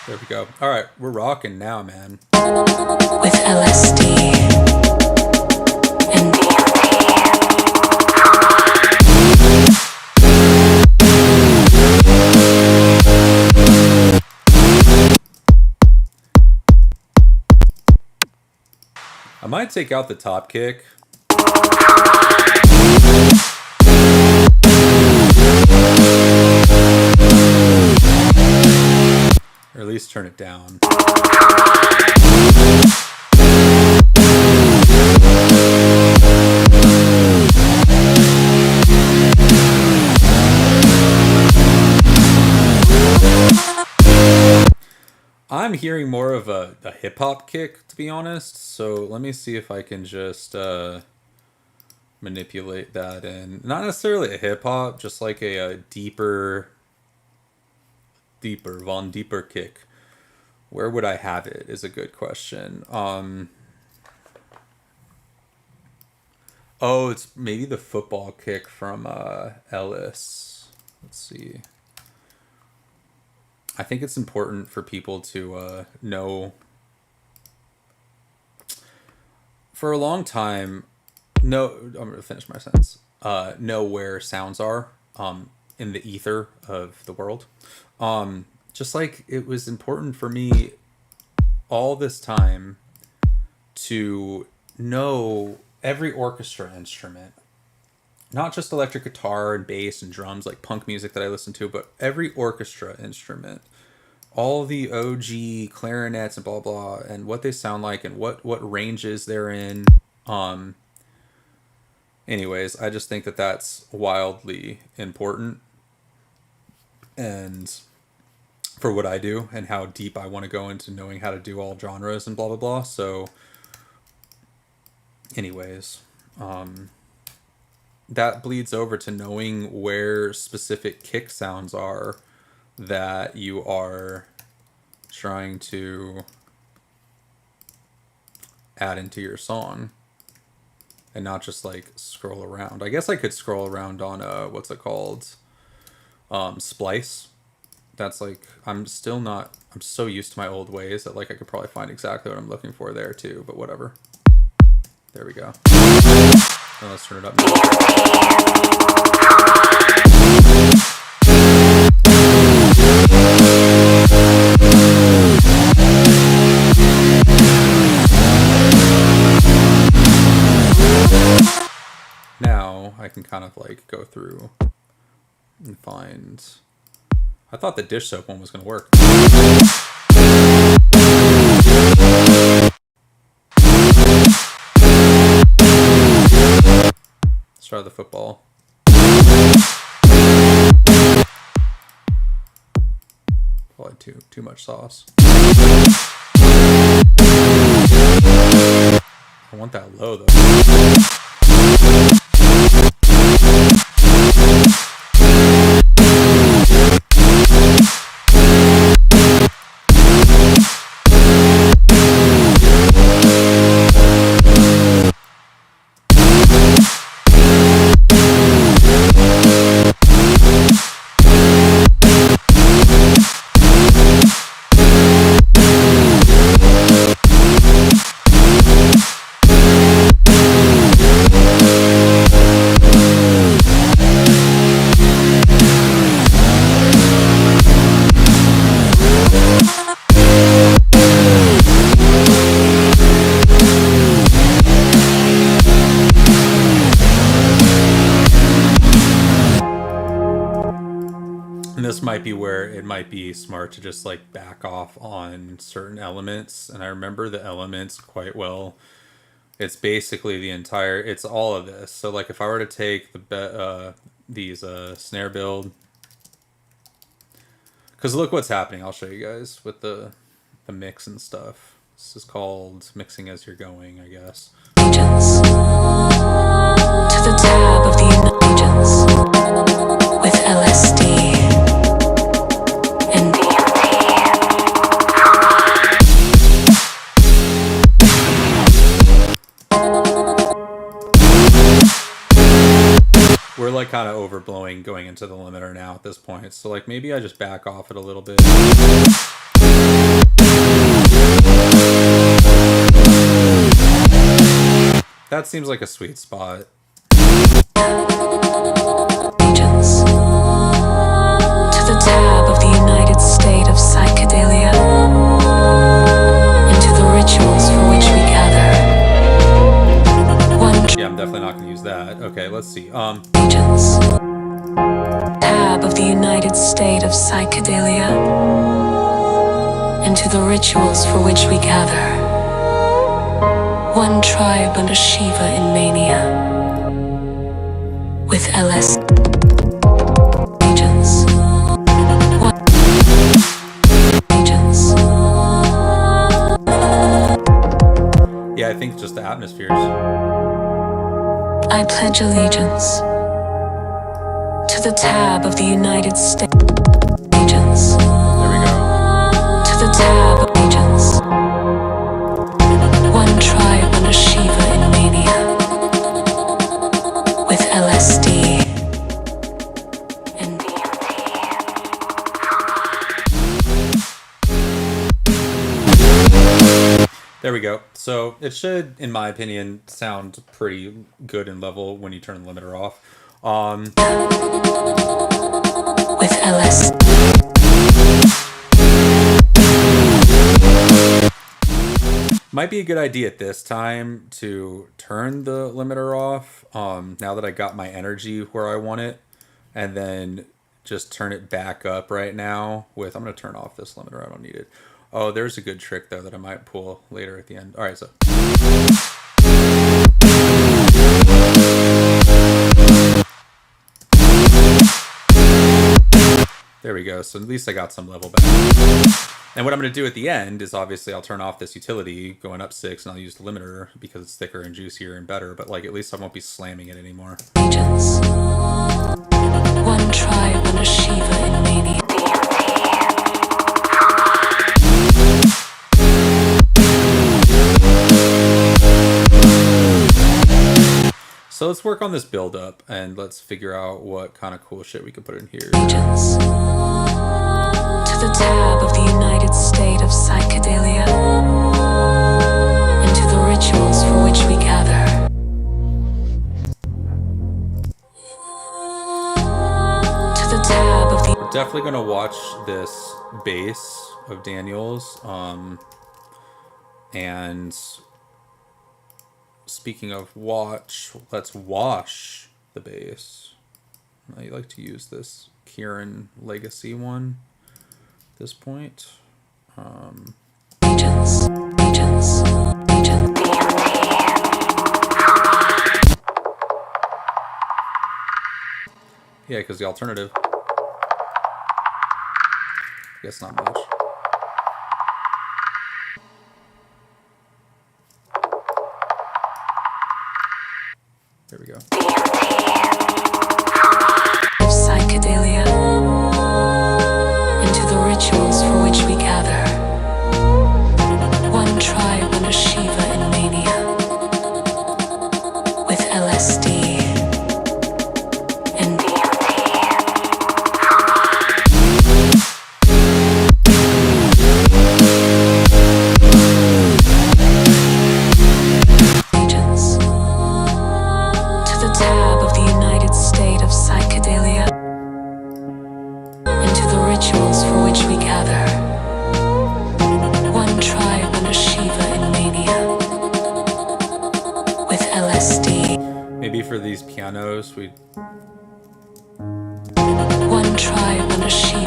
There we go. All right, we're rocking now, man. With LSD and I might take out the top kick. Or at least turn it down. I'm hearing more of a hip-hop kick, to be honest, so let me see if I can just manipulate that in. Not necessarily a hip-hop, just like a deeper Von Deeper kick. Where would I have it is a good question. Oh, it's maybe the football kick from Ellis. Let's see. I think it's important for people to know. For a long time, I'm going to finish my sentence. Know where sounds are in the ether of the world. Just like it was important for me all this time to know every orchestra instrument. Not just electric guitar and bass and drums like punk music that I listen to, but every orchestra instrument. All the OG clarinets and blah blah and what they sound like and what ranges they're in. Anyways, I just think that that's wildly important. And for what I do and how deep I want to go into knowing how to do all genres and blah blah blah. So anyways, that bleeds over to knowing where specific kick sounds are that you are trying to add into your song and not just like scroll around. I guess I could scroll around on what's it called? Splice. That's like, I'm so used to my old ways that like I could probably find exactly what I'm looking for there too, but whatever. There we go. Now let's turn it up now. Now I can kind of like go through and find. I thought the dish soap one was going to work. Let's try the football. Probably too much sauce. I want that low though. And this might be where it might be smart to just like back off on certain elements. And I remember the elements quite well. It's basically the entire, it's all of this. So like if I were to take these snare build, because look what's happening. I'll show you guys with the mix and stuff. This is called mixing as you're going, I guess. Agents. To the tab of the agents with LSD and we're like kind of overblowing going into the limiter now at this point. So like maybe I just back off it a little bit. That seems like a sweet spot. agents. To the tab of the United State of Psychedelia and to the rituals for which we gather. Yeah, I'm definitely not going to use that. Okay, let's see. Agents. Tab of the United State of Psychedelia and to the rituals for which we gather. One tribe under Shiva in mania with LS agents. One agents. Yeah, I think just the atmospheres. I pledge allegiance to the tab of the United States agents. There we go. To the tab of agents. One tribe under Shiva in mania with LSD and There we go. So it should, in my opinion, sound pretty good and level when you turn the limiter off. with LSD. Might be a good idea at this time to turn the limiter off, now that I got my energy where I want it, and then just turn it back up right now with, I'm going to turn off this limiter, I don't need it. Oh, there's a good trick though that I might pull later at the end. All right, so. There we go, so at least I got some level back. And what I'm going to do at the end is obviously I'll turn off this utility going up 6 and I'll use the limiter because it's thicker and juicier and better, but like at least I won't be slamming it anymore. Agents. One tribe under Shiva in mania. So let's work on this build up and let's figure out what kind of cool shit we can put in here. Agents. To the tab of the United State of Psychedelia and to the rituals for which we gather. To the tab of the... We're definitely going to watch this bass of Daniel's. And speaking of watch, let's wash the bass. I like to use this Kieran Legacy one at this point. Agents. Agents. Agents. Yeah, because the alternative, I guess not much. There we go. Of psychedelia into the rituals for which we gather. One tribe under Shiva in mania with LSD and agents. To the tab of the United State of Psychedelia and to the rituals for which we gather. One tribe under Shiva in mania with LSD. Maybe for these pianos, we One tribe under Shiva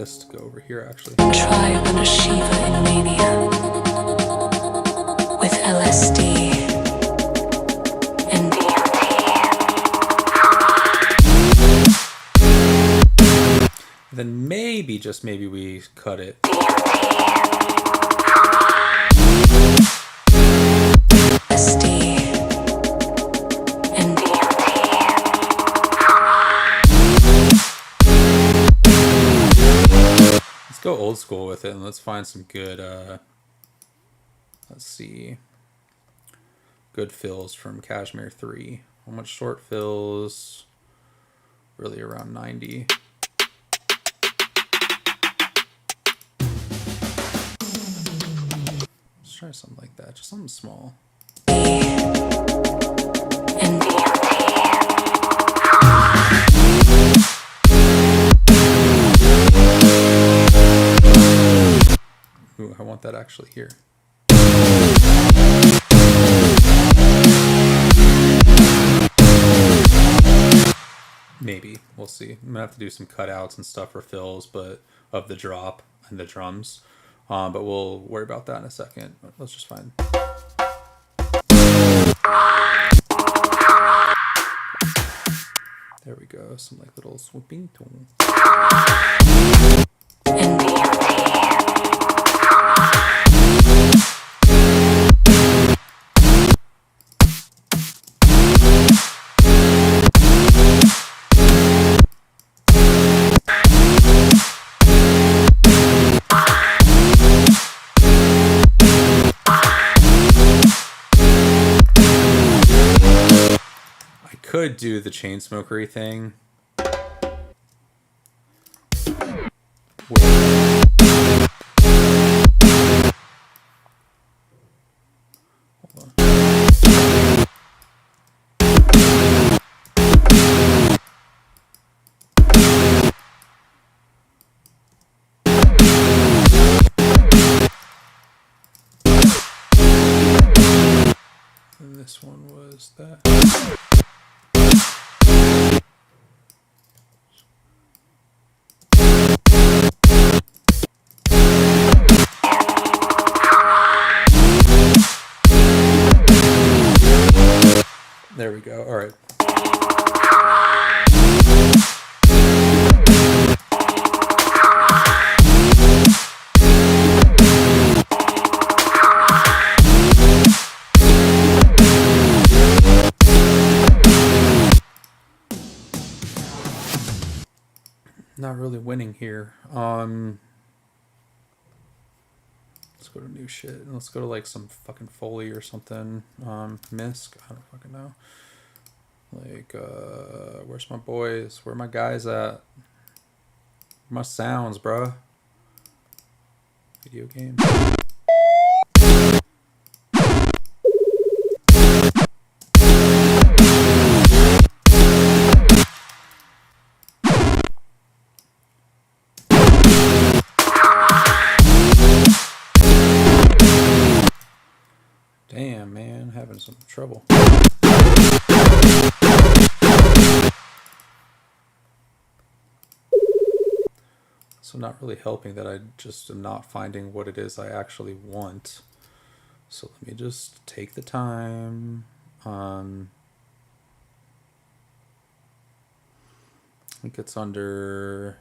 this to go over here actually. Tribe under Shiva in mania. With LSD and DMT. Then maybe, just maybe, we cut it. LSD and Let's go old school with it and let's find some good, let's see, good fills from Kashmir 3. How much short fills? Really around 90. Let's try something like that, just something small. Ooh, I want that actually here. Maybe, we'll see. I'm gonna have to do some cutouts and stuff for fills, but of the drop and the drums. But we'll worry about that in a second. Let's just find. There we go. Some like little swooping tool. Could do the chain smokery thing. Hold on. And this one was that. There we go. All right. Not really winning here. Let's go to new shit and let's go to like some fucking Foley or something. Misk, I don't fucking know. Like, where's my boys? Where my guys at? Where my sounds, bruh? Video game. Damn, man, having some trouble. So not really helping that I just am not finding what it is I actually want. So let me just take the time. I think it's under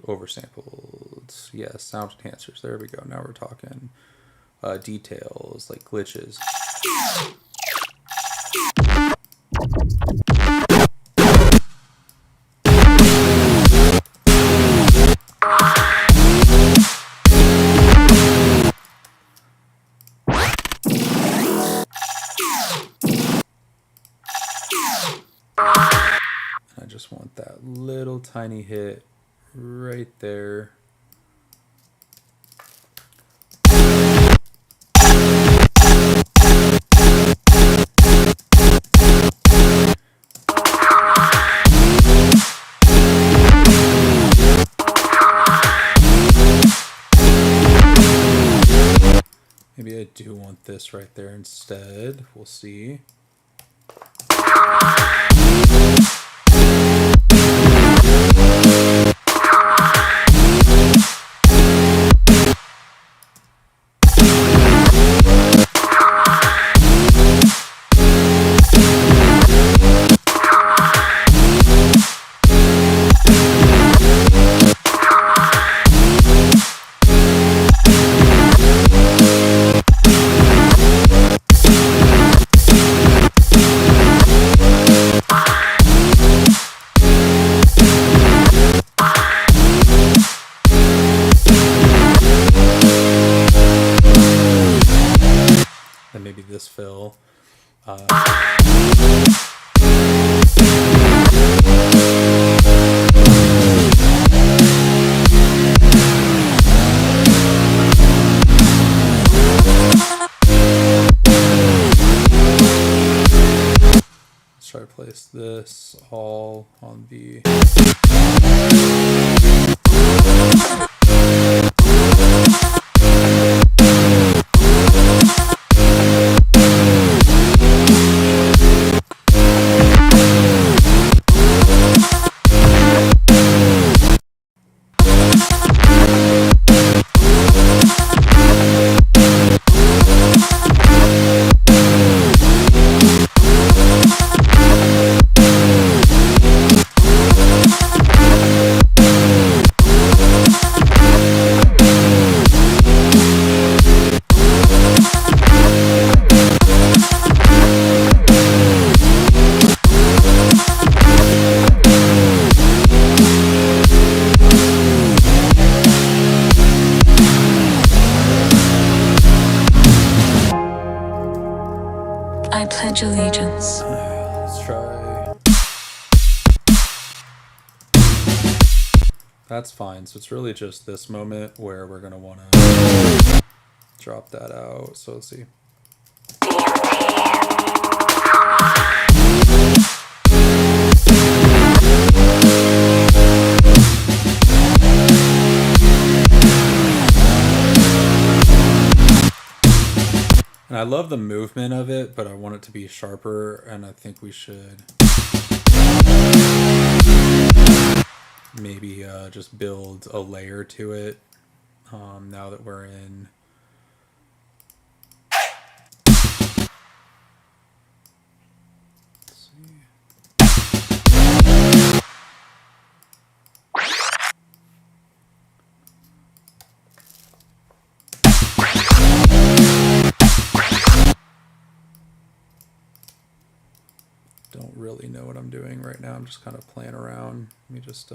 oversampled. Yeah, sound enhancers. There we go. Now we're talking details like glitches. I just want that little tiny hit right there. Maybe I do want this right there instead. We'll see. Let's try to place this all on the... I pledge allegiance. Let's try. That's fine. So it's really just this moment where we're going to want to drop that out. So let's see. And I love the movement of it, but I want it to be sharper, and I think we should maybe just build a layer to it now that we're in. Let's see. Don't really know what I'm doing right now. I'm just kind of playing around. Let me just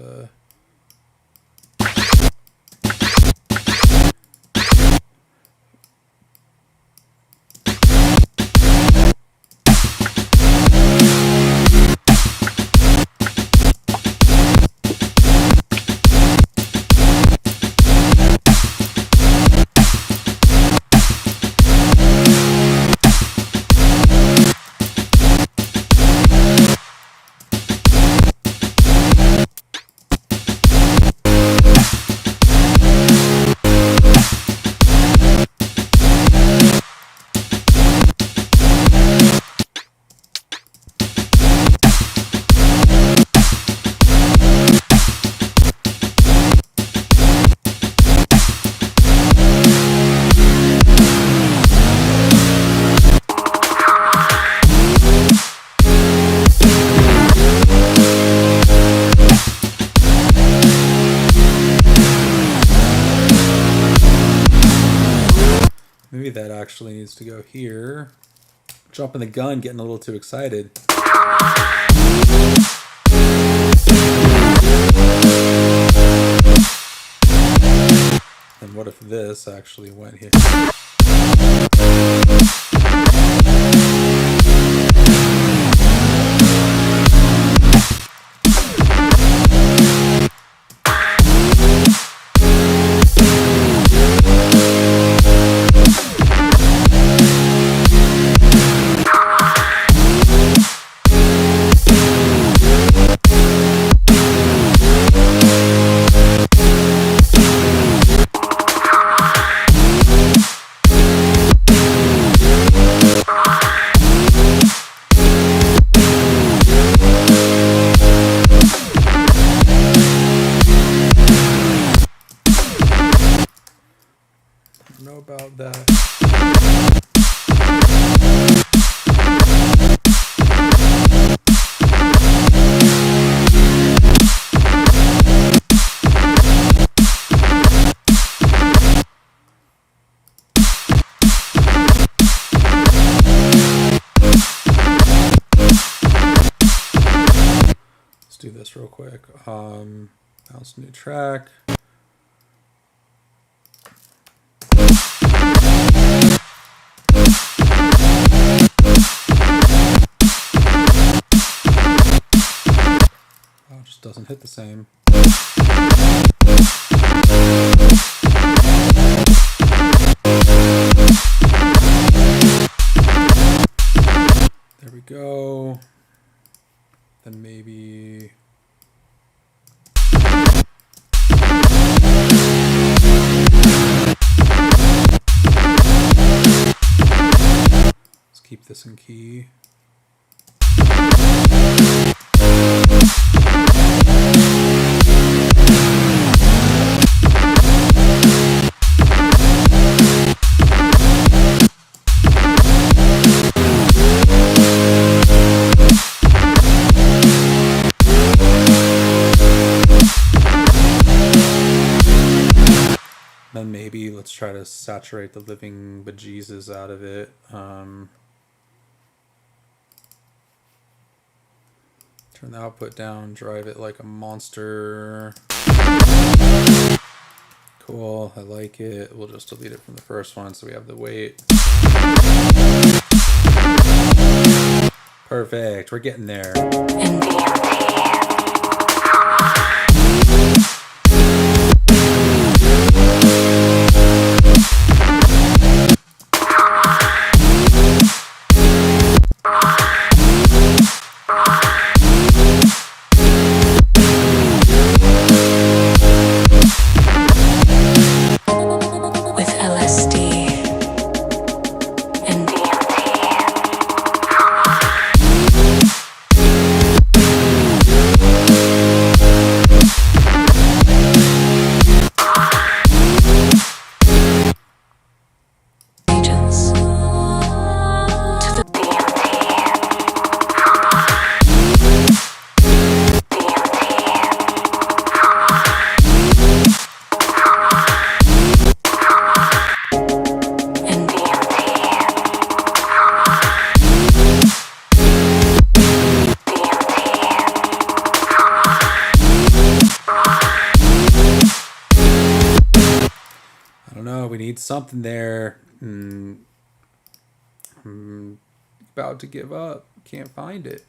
maybe that actually needs to go here. Jumping the gun, getting a little too excited. And what if this actually went here? Know about that. Let's do this real quick. Bounce new track. same. There we go. Then maybe... let's keep this in key. Then maybe let's try to saturate the living bejesus out of it. Turn the output down, drive it like a monster. Cool, I like it. We'll just delete it from the first one so we have the weight. Perfect, we're getting there. We need something there. I'm about to give up. Can't find it.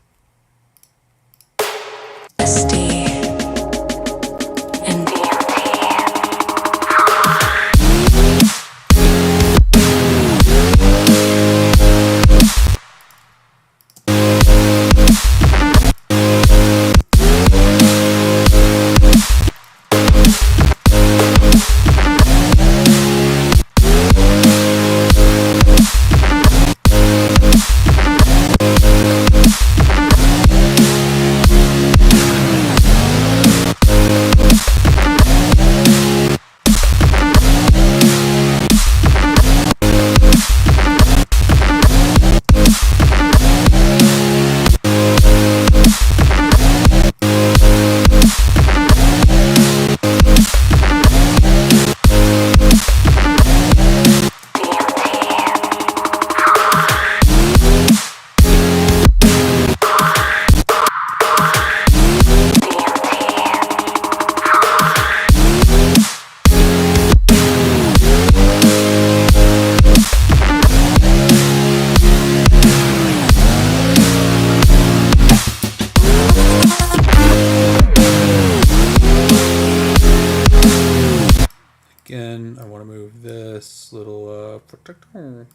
Again, I want to move this little protector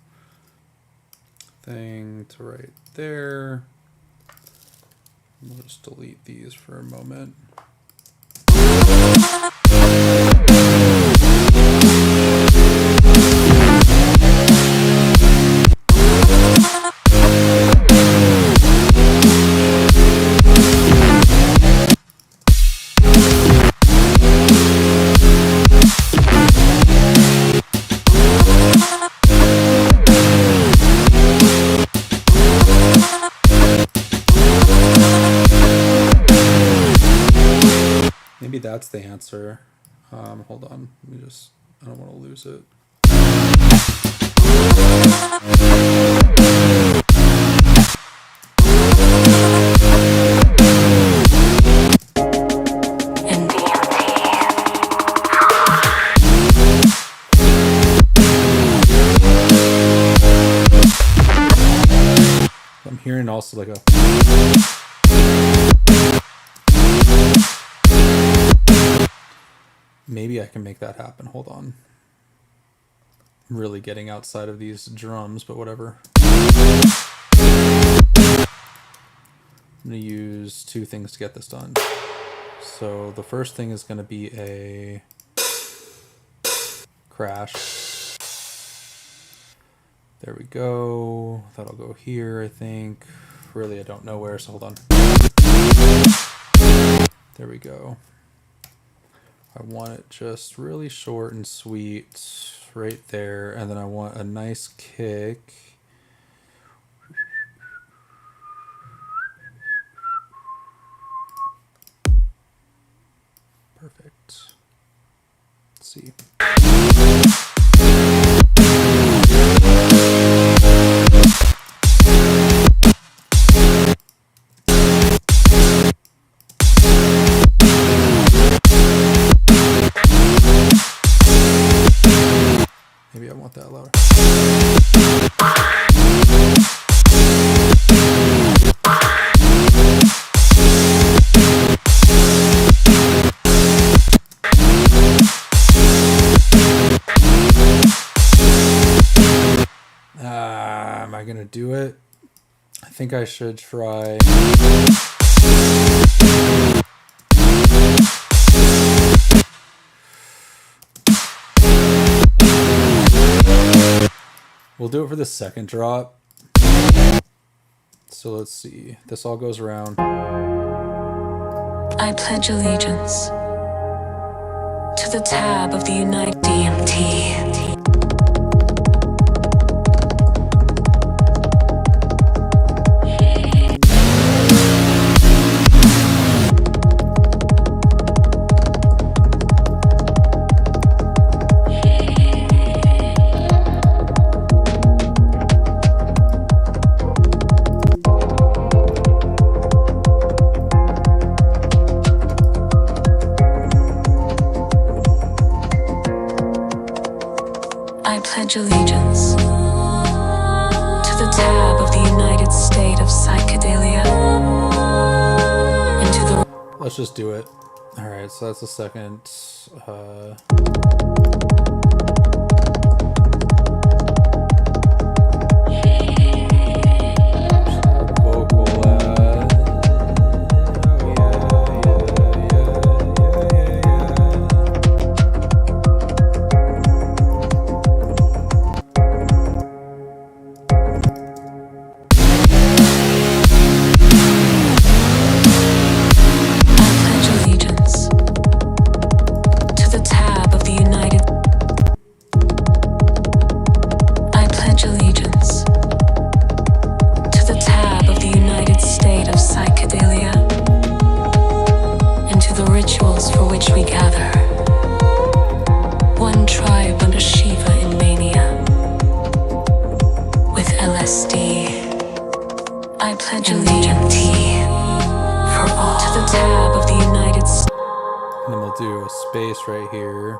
thing to right there. We'll just delete these for a moment. Maybe that's the answer. Hold on. Let me just, I don't want to lose it. I'm hearing also like a... maybe I can make that happen. Hold on. I'm really getting outside of these drums, but whatever. I'm going to use two things to get this done. So the first thing is going to be a crash. There we go. That'll go here, I think. Really, I don't know where, so hold on. There we go. I want it just really short and sweet right there, and then I want a nice kick. Perfect. Let's see. Maybe I want that louder. Am I gonna do it? I think I should try. We'll do it for the second drop. So let's see. This all goes around. I pledge allegiance to the tab of the United DMT. I pledge allegiance to the tab of the United State of Psychedelia and to the... Let's just do it. Alright, so that's the second. Right here,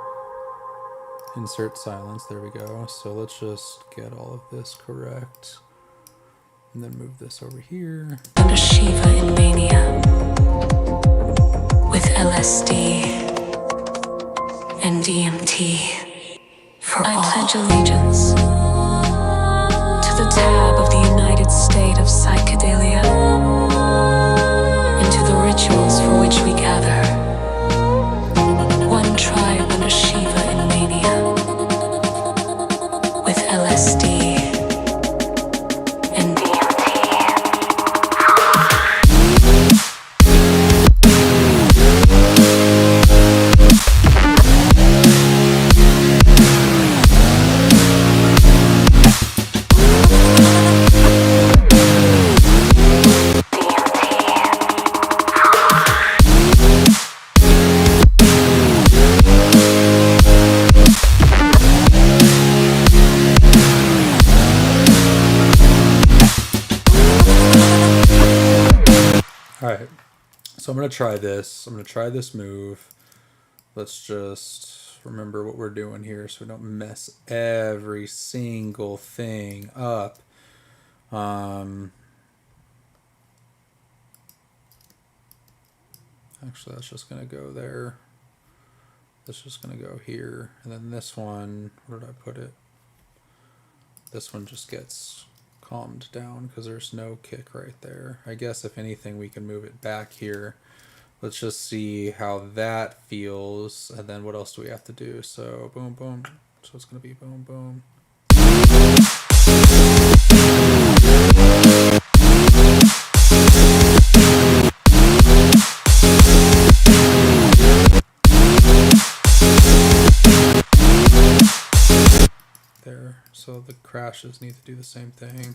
insert silence. There we go. So let's just get all of this correct and then move this over here. Under Shiva in mania with LSD and DMT for I all. Pledge allegiance to the tab of the United State of Psychedelia and to the rituals for which we gather. One tribe under Shiva in mania with LSD and DMT. Alright, so I'm going to try this. I'm going to try this move. Let's just remember what we're doing here so we don't mess every single thing up. Actually, that's just going to go there. this is going to go here. And then this one, where did I put it? This one just gets calmed down because there's no kick right there. I guess if anything, we can move it back here. Let's just see how that feels. And then what else do we have to do? So boom, boom. So it's going to be boom, boom. There. So the crashes need to do the same thing.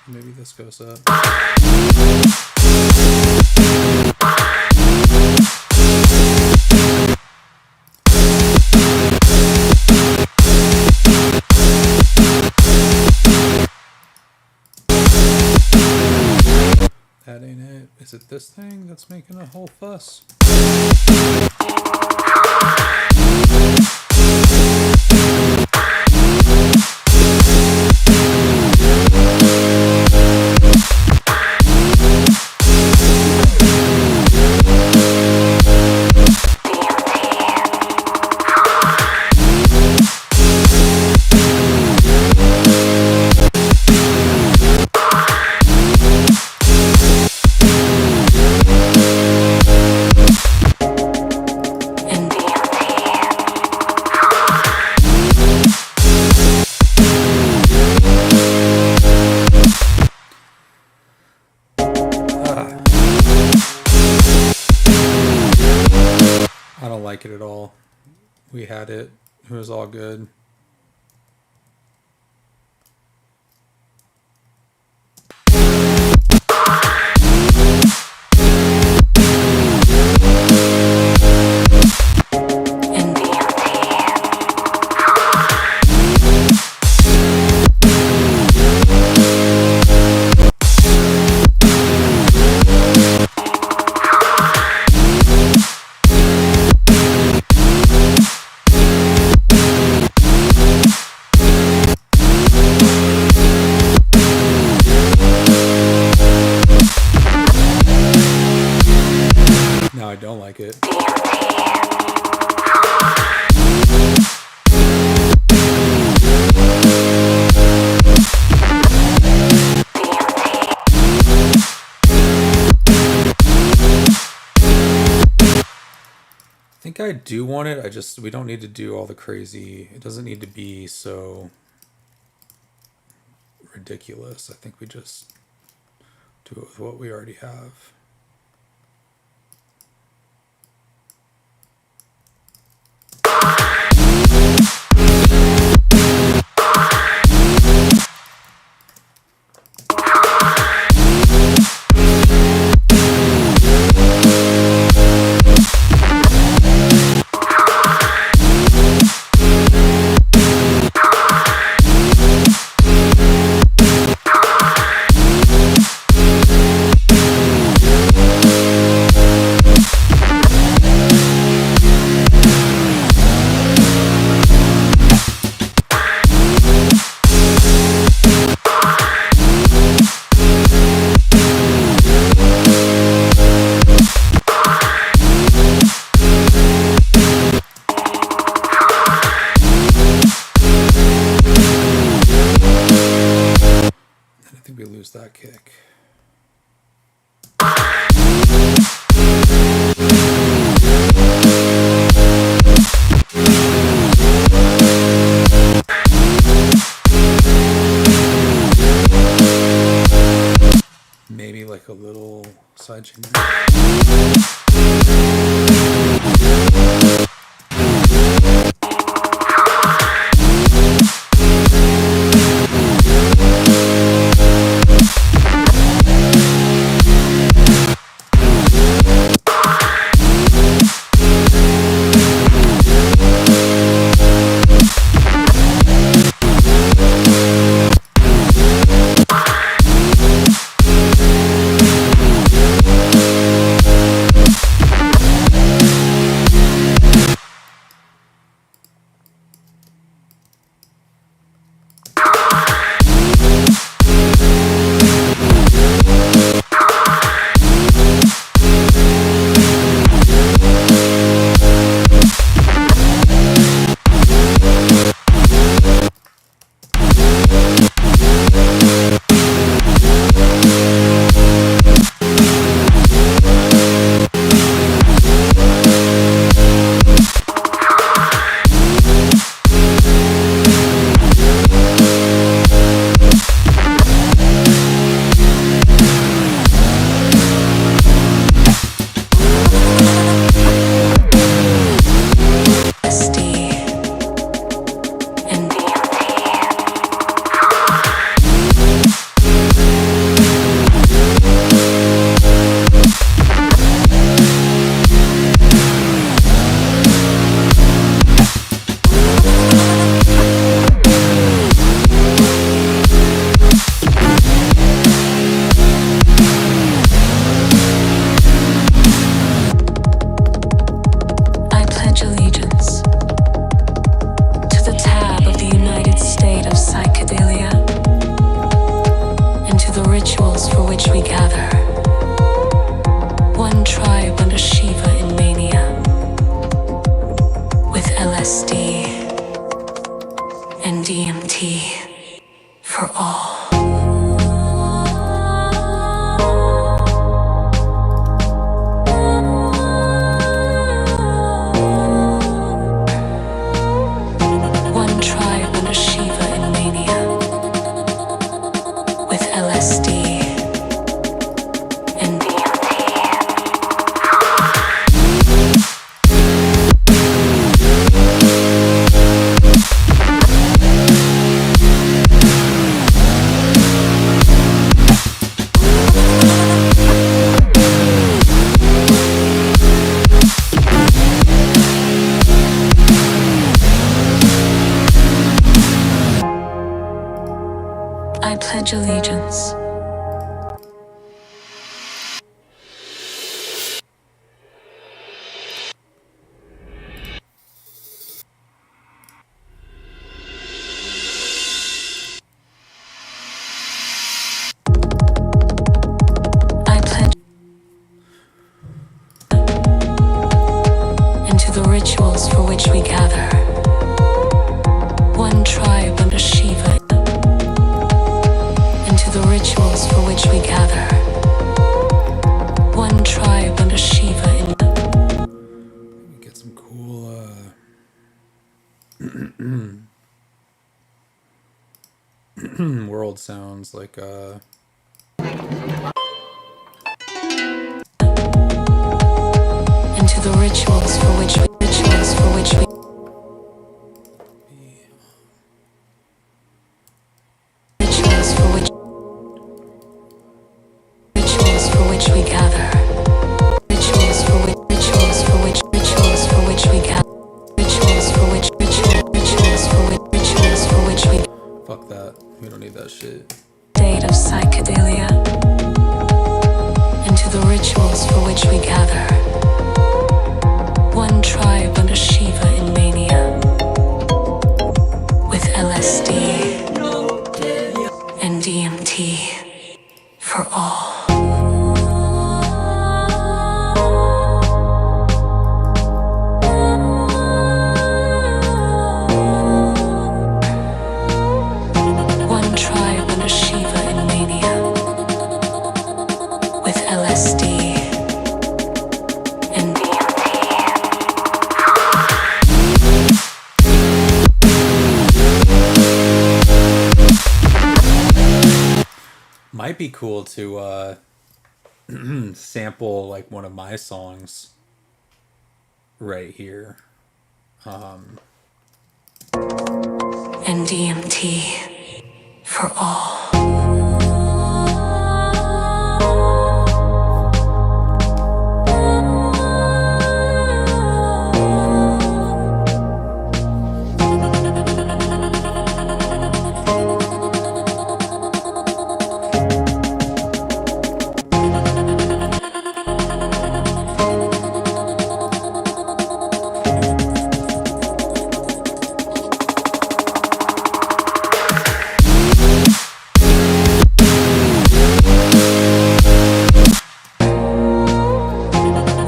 Maybe this goes up. That ain't it. Is it this thing that's making a whole fuss? I don't like it at all. We had it. It was all good. No, I don't like it. I think I do want it. We don't need to do all the crazy. It doesn't need to be so ridiculous. I think we just do it with what we already have. We lose that kick. Maybe like a little side chain. into the rituals for which we gather. One tribe under Shiva, into the rituals for which we gather. One tribe under Shiva. Get some cool world sounds like into the rituals for which we rituals for which we rituals for which rituals for which we gather. Rituals for which rituals for which rituals for which we gather. Rituals for which rituals for which rituals for which we fuck that. We don't need that shit. State of psychedelia. Into the rituals for which we gather. One tribe under Shiva in mania. With LSD and DMT for all. One tribe under Shiva in mania. With LSD and Might be cool to sample like one of my songs right here. and DMT for all.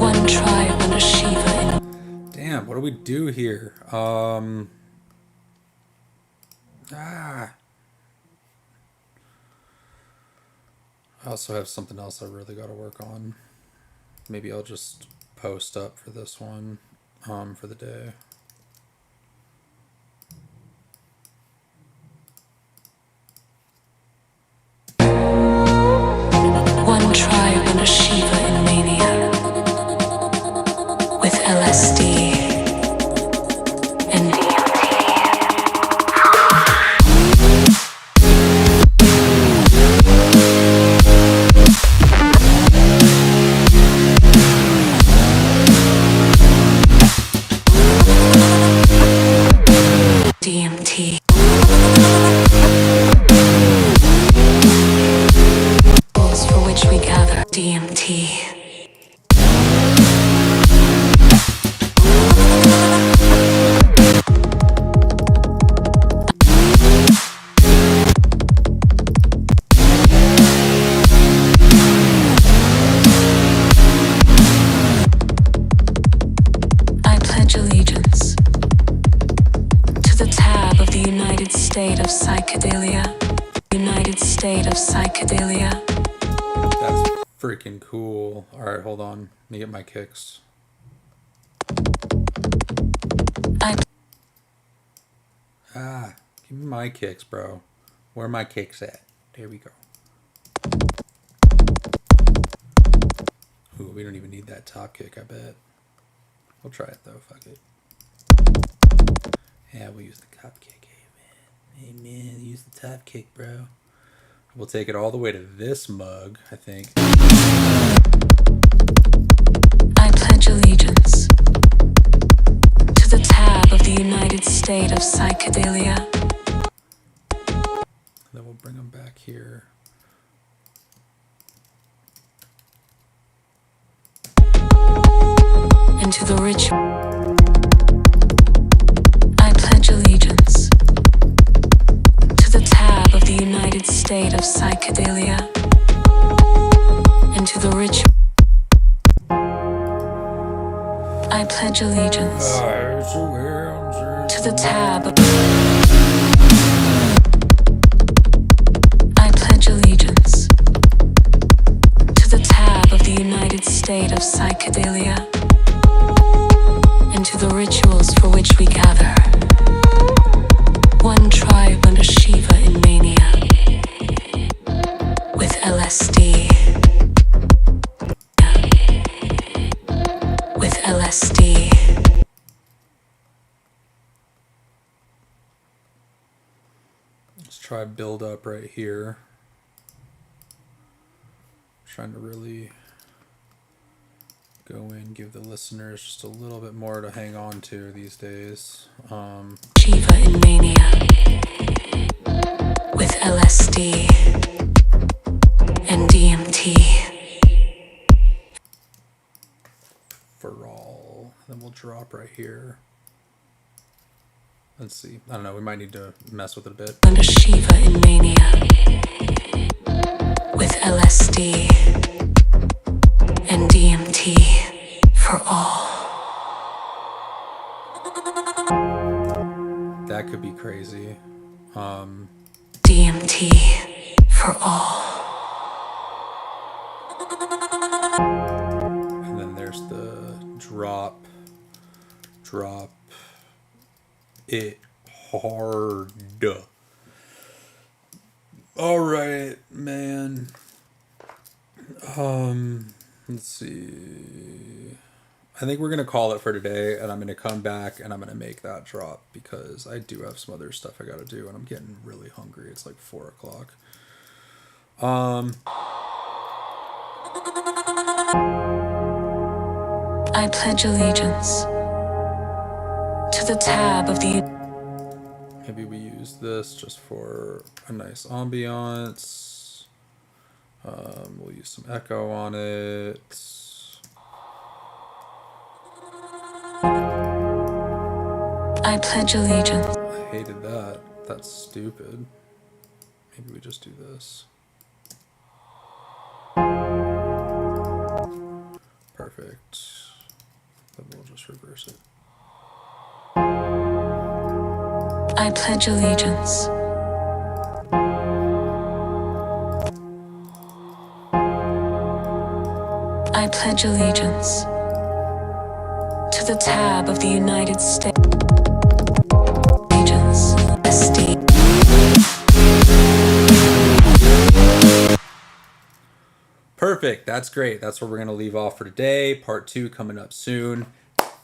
One tribe under Shiva in Damn, what do we do here? I also have something else I really got to work on. Maybe I'll just post up for this one for the day. one tribe under Shiva in mania. With LSD and DMT. For which we gather DMT. I pledge allegiance to the tab of the United State of Psychedelia. United State of Psychedelia. That's freaking cool. All right, hold on. Let me get my kicks. Give me my kicks, bro. Where are my kicks at? There we go. Ooh, we don't even need that top kick, I bet. We'll try it though, fuck it. Yeah, we'll use the top kick. Hey man, use the top kick, bro. We'll take it all the way to this mug, I think. I pledge allegiance to the tab of the United State of Psychedelia. Then we'll bring them back here. Into the ritual. I pledge allegiance to the tab of the United State of Psychedelia. Into the ritual. I pledge allegiance to the tab. I pledge allegiance to the tab of the United State of Psychedelia and to the rituals for which we gather. One tribe under Shiva in mania with LSD. With LSD. Let's try build up right here. Trying to really go in, give the listeners just a little bit more to hang on to these days. Shiva in mania with LSD and DMT. For all. Then we'll drop right here. Let's see. I don't know. We might need to mess with it a bit. Under Shiva in mania with LSD and DMT for all. That could be crazy. DMT for all. And then there's the drop it hard. All right, man. Let's see. I think we're going to call it for today, and I'm going to come back and I'm going to make that drop because I do have some other stuff I got to do, and I'm getting really hungry. It's like 4 o'clock. I pledge allegiance to the tab of the... Maybe we use this just for a nice ambiance. We'll use some echo on it. I pledge allegiance. I hated that. That's stupid. Maybe we just do this. Perfect. Then we'll just reverse it. I pledge allegiance I pledge allegiance to the tab of the United States. Allegiance. SD. Perfect. That's great. That's where we're going to leave off for today. Part 2 coming up soon.